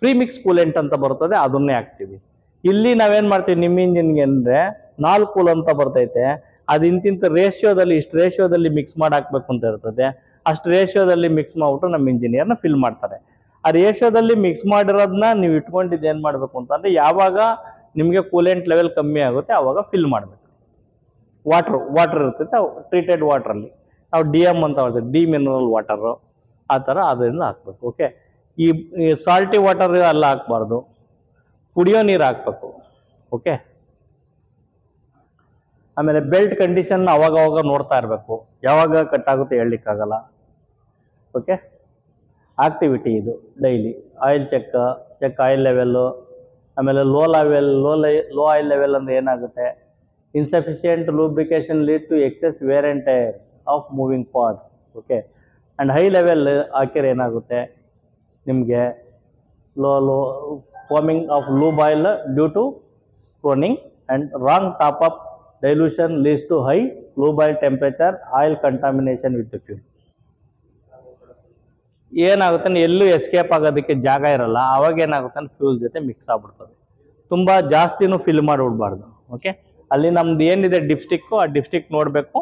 ಫ್ರೀ ಮಿಕ್ಸ್ ಕೂಲೆಂಟ್ ಅಂತ ಬರ್ತದೆ, ಅದನ್ನೇ ಹಾಕ್ತೀವಿ. ಇಲ್ಲಿ ನಾವೇನ್ ಮಾಡ್ತೀವಿ ನಿಮ್ಮ ಇಂಜಿನ್ಗೆ ಅಂದ್ರೆ 4 ಕೂಲ್ ಅಂತ ಬರ್ತೈತೆ, ಅದು ಇಂತಿಂತ ರೇಷಿಯೋದಲ್ಲಿ ಇಷ್ಟು ರೇಷಿಯೋದಲ್ಲಿ ಮಿಕ್ಸ್ ಮಾಡಿ ಹಾಕ್ಬೇಕು ಅಂತ ಇರ್ತದೆ. ಅಷ್ಟು ರೇಷಿಯೋದಲ್ಲಿ ಮಿಕ್ಸ್ ಮಾಡ್ಬಿಟ್ಟು ನಮ್ಮ ಇಂಜಿನಿಯರ್ನ ಫಿಲ್ ಮಾಡ್ತಾರೆ. ಆ ರೇಷಿಯೋದಲ್ಲಿ ಮಿಕ್ಸ್ ಮಾಡಿರೋದನ್ನ ನೀವು ಇಟ್ಕೊಂಡಿದ್ದು ಏನ್ ಮಾಡ್ಬೇಕು ಅಂತಂದ್ರೆ ಯಾವಾಗ ನಿಮಗೆ ಕೂಲೆಂಟ್ ಲೆವೆಲ್ ಕಮ್ಮಿ ಆಗುತ್ತೆ ಅವಾಗ ಫಿಲ್ ಮಾಡ್ಬೇಕು. ವಾಟರ್ ಇರ್ತೈತೆ, ಟ್ರೀಟೆಡ್ ವಾಟರಲ್ಲಿ ನಾವು DM ಅಂತ ಹೇಳ್ತೀವಿ, ಡಿ ಮಿನರಲ್ ವಾಟರ್, ಆ ಥರ ಅದರಿಂದ ಹಾಕ್ಬೇಕು. ಓಕೆ, ಈ ಸಾಲ್ಟಿ ವಾಟರ್ ಎಲ್ಲ ಹಾಕ್ಬಾರ್ದು, ಕುಡಿಯೋ ನೀರು ಹಾಕ್ಬೇಕು. ಓಕೆ, ಆಮೇಲೆ ಬೆಲ್ಟ್ ಕಂಡೀಷನ್ ಅವಾಗ ನೋಡ್ತಾ ಇರಬೇಕು, ಯಾವಾಗ ಕಟ್ ಆಗುತ್ತೆ ಹೇಳಲಿಕ್ಕಾಗಲ್ಲ. ಓಕೆ, ಆಕ್ಟಿವಿಟಿ ಇದು daily oil check oil level. ಆಮೇಲೆ ಲೋ ಆಯಿಲ್ ಲೆವೆಲ್ ಅಂದ್ರೆ ಏನಾಗುತ್ತೆ, insufficient lubrication lead to excess wear and tear of moving parts. Okay, and high level ಹಾಕಿದ್ರೆ ಏನಾಗುತ್ತೆ ನಿಮಗೆ low forming of lube oil due to crowning and wrong top up dilution leads to high lube oil temperature oil contamination with fuel. ಏನಾಗುತ್ತೆ ಎಲ್ಲೂ escape ಆಗೋದಕ್ಕೆ ಜಾಗ ಇರಲ್ಲ, ಅವಾಗ ಏನಾಗುತ್ತೆ ಅಂದ್ರೆ ಫ್ಯೂಲ್ ಜೊತೆ ಮಿಕ್ಸ್ ಆಗ್ಬಿಡ್ತದೆ. ತುಂಬ ಜಾಸ್ತಿನೂ ಫಿಲ್ ಮಾಡಿಬಿಡ್ಬಾರ್ದು. ಓಕೆ, ಅಲ್ಲಿ ನಮ್ದು ಏನಿದೆ ಡಿಪ್ಸ್ಟಿಕ್ಕು, ಆ ಡಿಪ್ಸ್ಟಿಕ್ ನೋಡಬೇಕು,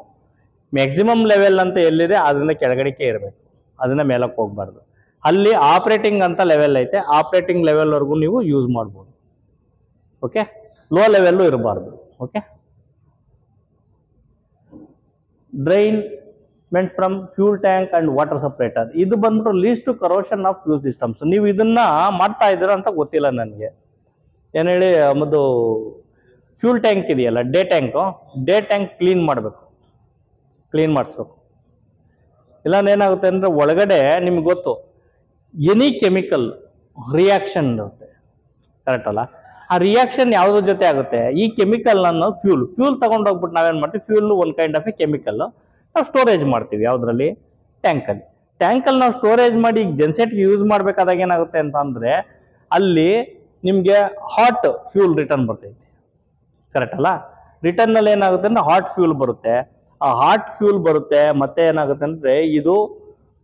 ಮ್ಯಾಕ್ಸಿಮಮ್ ಲೆವೆಲ್ ಅಂತ ಎಲ್ಲಿದೆ ಅದರಿಂದ ಕೆಳಗಡೆಗೆ ಇರಬೇಕು, ಅದನ್ನ ಮೇಲಕ್ಕೆ ಹೋಗ್ಬಾರ್ದು. ಅಲ್ಲಿ ಆಪ್ರೇಟಿಂಗ್ ಅಂತ ಲೆವೆಲ್ ಐತೆ, ಆಪ್ರೇಟಿಂಗ್ ಲೆವೆಲ್ವರೆಗೂ ನೀವು ಯೂಸ್ ಮಾಡ್ಬೋದು. ಓಕೆ, ಲೋ ಲೆವೆಲ್ಲು ಇರಬಾರ್ದು. ಓಕೆ, ಡ್ರೈನ್ ಮೆಂಟ್ from fuel tank and water separator. ಇದು ಬಂದ್ಬಿಟ್ಟು ಲೀಸ್ಟ್ to corrosion of fuel systems. ನೀವು ಇದನ್ನ ಮಾಡ್ತಾ ಇದ್ದೀರಾ ಅಂತ ಗೊತ್ತಿಲ್ಲ ನನಗೆ. ಏನು ಹೇಳಿ, ಒಂದು ಫ್ಯೂಲ್ ಟ್ಯಾಂಕ್ ಇದೆಯಲ್ಲ, ಡೇ ಟ್ಯಾಂಕ್ ಕ್ಲೀನ್ ಮಾಡಬೇಕು, ಕ್ಲೀನ್ ಮಾಡಿಸ್ಬೇಕು. ಇಲ್ಲಾಂದ್ರೆ ಏನಾಗುತ್ತೆ ಅಂದರೆ ಒಳಗಡೆ ನಿಮ್ಗೆ ಗೊತ್ತು ಎನಿ ಕೆಮಿಕಲ್ ರಿಯಾಕ್ಷನ್ ಇರುತ್ತೆ, ಕರೆಕ್ಟ್ ಅಲ್ಲ? ಆ ರಿಯಾಕ್ಷನ್ ಯಾವುದ್ರ ಜೊತೆ ಆಗುತ್ತೆ, ಈ ಕೆಮಿಕಲ್ ಅನ್ನು ಫ್ಯೂಲ್ ತಗೊಂಡೋಗ್ಬಿಟ್ಟು ನಾವೇನು ಮಾಡ್ತೀವಿ, ಫ್ಯೂಲ್ ಒಂದು ಕೈಂಡ್ ಆಫ್ ಎ ಕೆಮಿಕಲ್ ನಾವು ಸ್ಟೋರೇಜ್ ಮಾಡ್ತೀವಿ. ಯಾವುದ್ರಲ್ಲಿ? ಟ್ಯಾಂಕಲ್ಲಿ ನಾವು ಸ್ಟೋರೇಜ್ ಮಾಡಿ ಈಗ ಜೆನ್ಸೆಟ್ಗೆ ಯೂಸ್ ಮಾಡಬೇಕಾದಾಗ ಏನಾಗುತ್ತೆ ಅಂತ ಅಂದರೆ ಅಲ್ಲಿ ನಿಮಗೆ ಹಾಟ್ ಫ್ಯೂಲ್ ರಿಟರ್ನ್ ಬರ್ತೈತೆ, ಕರೆಕ್ಟ್ ಅಲ್ಲ? ರಿಟರ್ನಲ್ಲಿ ಏನಾಗುತ್ತೆ ಅಂದರೆ ಹಾಟ್ ಫ್ಯೂಲ್ ಬರುತ್ತೆ. ಆ ಹಾಟ್ ಫ್ಯೂಲ್ ಬರುತ್ತೆ, ಮತ್ತೆ ಏನಾಗುತ್ತೆ ಅಂದರೆ ಇದು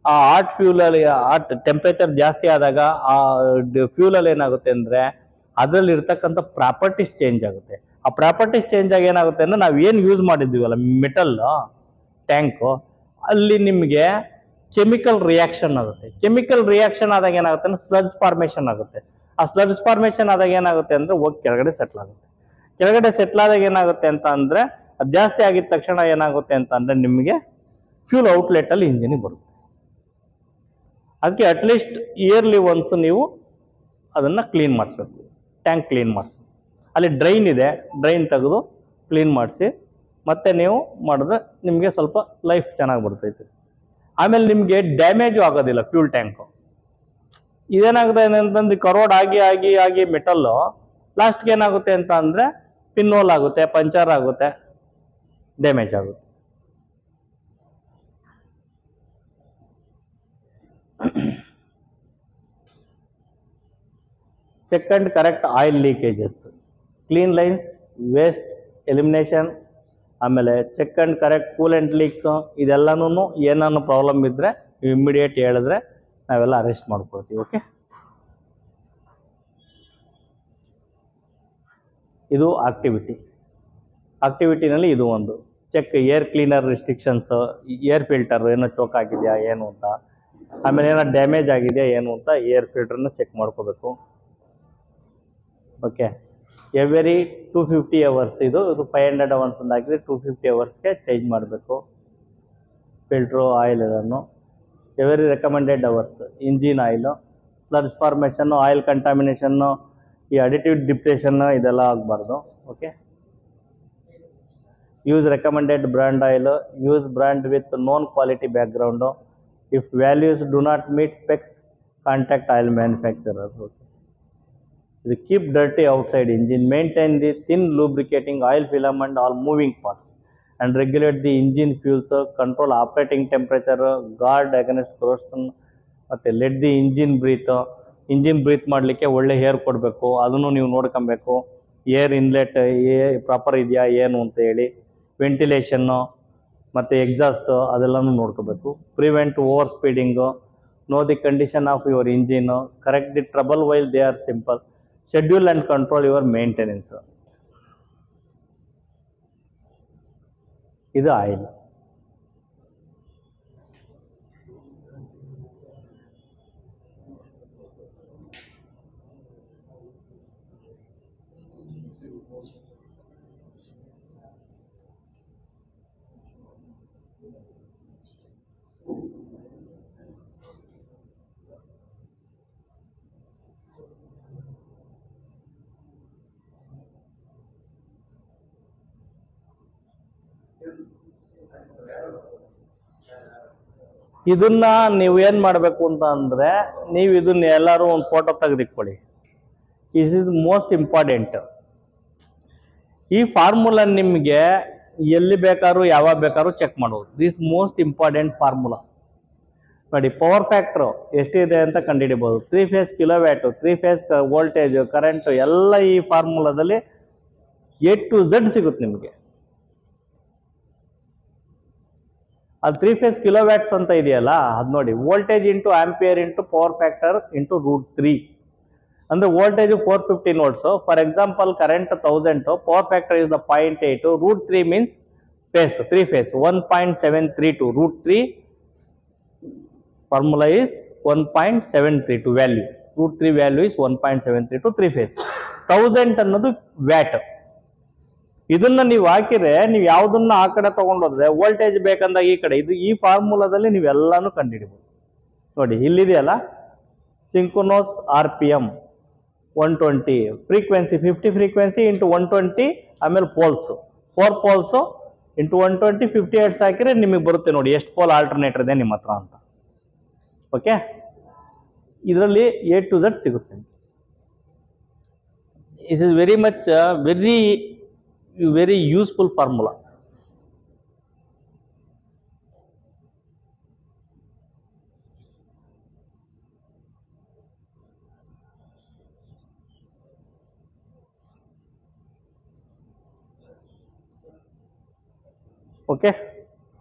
ಆ ಹಾಟ್ ಫ್ಯೂಲಲ್ಲಿ ಹಾಟ್ ಟೆಂಪ್ರೇಚರ್ ಜಾಸ್ತಿ ಆದಾಗ ಆ ಫ್ಯೂಲಲ್ಲಿ ಏನಾಗುತ್ತೆ ಅಂದರೆ ಅದರಲ್ಲಿ ಇರ್ತಕ್ಕಂಥ ಪ್ರಾಪರ್ಟೀಸ್ ಚೇಂಜ್ ಆಗುತ್ತೆ. ಆ ಪ್ರಾಪರ್ಟೀಸ್ ಚೇಂಜ್ ಆಗಿ ಏನಾಗುತ್ತೆ ಅಂದರೆ ನಾವು ಏನು ಯೂಸ್ ಮಾಡಿದ್ದೀವಲ್ಲ ಮೆಟಲ್ ಟ್ಯಾಂಕು, ಅಲ್ಲಿ ನಿಮಗೆ ಕೆಮಿಕಲ್ ರಿಯಾಕ್ಷನ್ ಆಗುತ್ತೆ. ಕೆಮಿಕಲ್ ರಿಯಾಕ್ಷನ್ ಆದಾಗ ಏನಾಗುತ್ತೆ ಅಂದರೆ ಸ್ಲಡ್ಜ್ ಫಾರ್ಮೇಷನ್ ಆಗುತ್ತೆ. ಆ ಸ್ಲಡ್ಜ್ ಫಾರ್ಮೇಷನ್ ಆದಾಗ ಏನಾಗುತ್ತೆ ಅಂದರೆ ಹೋಗಿ ಕೆಳಗಡೆ ಸೆಟ್ಲ್ ಆಗುತ್ತೆ. ಕೆಳಗಡೆ ಸೆಟ್ಲ್ ಆದಾಗ ಏನಾಗುತ್ತೆ ಅಂತ ಅಂದರೆ ಅದು ಜಾಸ್ತಿ ಆಗಿದ ತಕ್ಷಣ ಏನಾಗುತ್ತೆ ಅಂತ ಅಂದರೆ ನಿಮಗೆ ಫ್ಯೂಲ್ ಔಟ್ಲೆಟಲ್ಲಿ ಇಂಜಿನಿಗೆ ಬರುತ್ತೆ. ಅದಕ್ಕೆ ಅಟ್ಲೀಸ್ಟ್ ಇಯರ್ಲಿ ಒನ್ಸ್ ನೀವು ಅದನ್ನು ಕ್ಲೀನ್ ಮಾಡಿಸ್ಬೇಕು, ಟ್ಯಾಂಕ್ ಕ್ಲೀನ್ ಮಾಡಿಸ್ಬೇಕು. ಅಲ್ಲಿ ಡ್ರೈನ್ ಇದೆ, ಡ್ರೈನ್ ತೆಗೆದು ಕ್ಲೀನ್ ಮಾಡಿಸಿ ಮತ್ತೆ ನೀವು ಮಾಡಿದ್ರೆ ನಿಮಗೆ ಸ್ವಲ್ಪ ಲೈಫ್ ಚೆನ್ನಾಗಿ ಬರ್ತೈತೆ. ಆಮೇಲೆ ನಿಮಗೆ ಡ್ಯಾಮೇಜು ಆಗೋದಿಲ್ಲ ಫ್ಯೂಲ್ ಟ್ಯಾಂಕು. ಇದೇನಾಗುತ್ತೆ ಅಂತಂದ್ರೆ ಕರೋಡ್ ಆಗಿ ಮೆಟಲ್ಲು ಲಾಸ್ಟ್ಗೆ ಏನಾಗುತ್ತೆ ಅಂತ ಅಂದರೆ ಪಿನ್ ಹೋಲ್ ಆಗುತ್ತೆ, ಪಂಚರ್ ಆಗುತ್ತೆ, ಡ್ಯಾಮೇಜ್ ಆಗುತ್ತೆ. Check and correct oil leakages, clean lines, waste elimination, ಆಮೇಲೆ check and correct coolant leaks. ಇದೆಲ್ಲನೂ ಏನಾನು ಪ್ರಾಬ್ಲಮ್ ಇದ್ದರೆ ನೀವು ಇಮ್ಮಿಡಿಯೇಟ್ ಹೇಳಿದ್ರೆ ನಾವೆಲ್ಲ ಅರೆಸ್ಟ್ ಮಾಡ್ಕೊಳ್ತೀವಿ. ಓಕೆ, ಇದು ಆಕ್ಟಿವಿಟಿನಲ್ಲಿ ಇದು ಒಂದು check. Air cleaner restrictions, air filter ಏನೋ ಚೋಕ್ ಆಗಿದೆಯಾ ಏನು ಅಂತ, ಆಮೇಲೆ ಏನೋ ಡ್ಯಾಮೇಜ್ ಆಗಿದೆಯಾ ಏನು ಅಂತ ಏರ್ ಫಿಲ್ಟರ್ನ ಚೆಕ್ ಮಾಡ್ಕೋಬೇಕು. ಓಕೆ, ಎವ್ರಿ 250 ಅವರ್ಸ್, ಇದು 500 ಅವರ್ಸ್ ಅಂತ ಹಾಕಿದ್ರೆ 250 ಅವರ್ಸ್ಗೆ ಚೇಂಜ್ ಮಾಡಬೇಕು ಫಿಲ್ಟ್ರು ಆಯಿಲ್. ಇದನ್ನು every recommended hours engine oil, sludge formation, oil contamination, ಈ ಅಡಿಟಿವ್ ಡಿಪ್ರೆಷನ್ ಇದೆಲ್ಲ ಆಗಬಾರ್ದು. Okay, use recommended brand oil, use brand with known quality background. If values do not meet specs, contact oil manufacturer. Okay, ಇದು keep dirty outside engine, maintain the thin lubricating oil film and all moving parts and regulate the engine fuels, control operating temperature, guard against corrosion, ಮತ್ತು let the engine breathe ಮಾಡಲಿಕ್ಕೆ ಒಳ್ಳೆ air ಕೊಡಬೇಕು, ಅದನ್ನು ನೀವು ನೋಡ್ಕೊಬೇಕು. Air inlet proper ಇದೆಯಾ ಏನು ಅಂತ ಹೇಳಿ, ವೆಂಟಿಲೇಷನ್ನು ಮತ್ತು ಎಕ್ಸಾಸ್ಟು ಅದೆಲ್ಲನೂ ನೋಡ್ಕೋಬೇಕು. Prevent over speeding, know the condition of your engine, correct the trouble while they are simple, schedule and control your maintenance. ಇದು ಆಯಿಲ್. ಇದನ್ನ ನೀವು ಏನ್ ಮಾಡಬೇಕು ಅಂತ ಅಂದ್ರೆ, ನೀವು ಇದನ್ನ ಎಲ್ಲರೂ ಒಂದು ಫೋಟೋ ತೆಗೆದಿಟ್ಕೊಳ್ಳಿ. Is is most important. ಈ ಫಾರ್ಮುಲಾ ನಿಮಗೆ ಎಲ್ಲಿ ಬೇಕಾದ್ರೂ ಯಾವಾಗ ಬೇಕಾದ್ರೂ ಚೆಕ್ ಮಾಡ್ಬೋದು. ದಿಸ್ ಮೋಸ್ಟ್ ಇಂಪಾರ್ಟೆಂಟ್ ಫಾರ್ಮುಲಾ ನೋಡಿ. ಪವರ್ ಫ್ಯಾಕ್ಟರ್ ಎಷ್ಟಿದೆ ಅಂತ ಕಂಡುಹಿಡಿಬಹುದು. 3 phase kilowatt, 3 phase voltage, current ಎಲ್ಲ ಈ ಫಾರ್ಮುಲಾದಲ್ಲಿ A to Z ಸಿಗುತ್ತೆ ನಿಮಗೆ. ಅದು 3 ಫೇಸ್ ಕಿಲೋವ್ಯಾಟ್ಸ್ ಅಂತ ಇದೆಯಲ್ಲ, ಅದು ನೋಡಿ. Voltage into ampere into power factor into √3 ಅಂದ್ರೆ voltage 415 volts. For example current 1000, power factor is the 0.8, √3 means phase 3 phase 1.732. √3 formula is 1.732 value. √3 value is 1.732 3 phase. 1000 ಅನ್ನೋದು ವ್ಯಾಟ್. ಇದನ್ನ ನೀವು ಹಾಕಿದ್ರೆ, ನೀವು ಯಾವ್ದನ್ನ ಆ ಕಡೆ ತಗೊಂಡೋದ್ರೆ ವೋಲ್ಟೇಜ್ ಬೇಕಂದಾಗ ಈ ಕಡೆ, ಇದು ಈ ಫಾರ್ಮುಲಾದಲ್ಲಿ ನೀವೆಲ್ಲಾನು ಕಂಡುಹಿಡಿಬಹುದು. ನೋಡಿ ಇಲ್ಲಿದೆಯಲ್ಲ, synchronous RPM 120, frequency 50 frequency into 120, ಆಮೇಲೆ ಪೋಲ್ಸ್ 4 ಪೋಲ್ಸ್ ಇಂಟು 120 50 Hz ಹಾಕಿದ್ರೆ ನಿಮಗೆ ಬರುತ್ತೆ ನೋಡಿ ಎಷ್ಟು ಪೋಲ್ ಆಲ್ಟರ್ನೇಟರ್ ಇದೆ ನಿಮ್ಮ ಹತ್ರ ಅಂತ. ಓಕೆ, ಇದರಲ್ಲಿ A to Z ಸಿಗುತ್ತೆ. Is is very much very useful formula. Okay.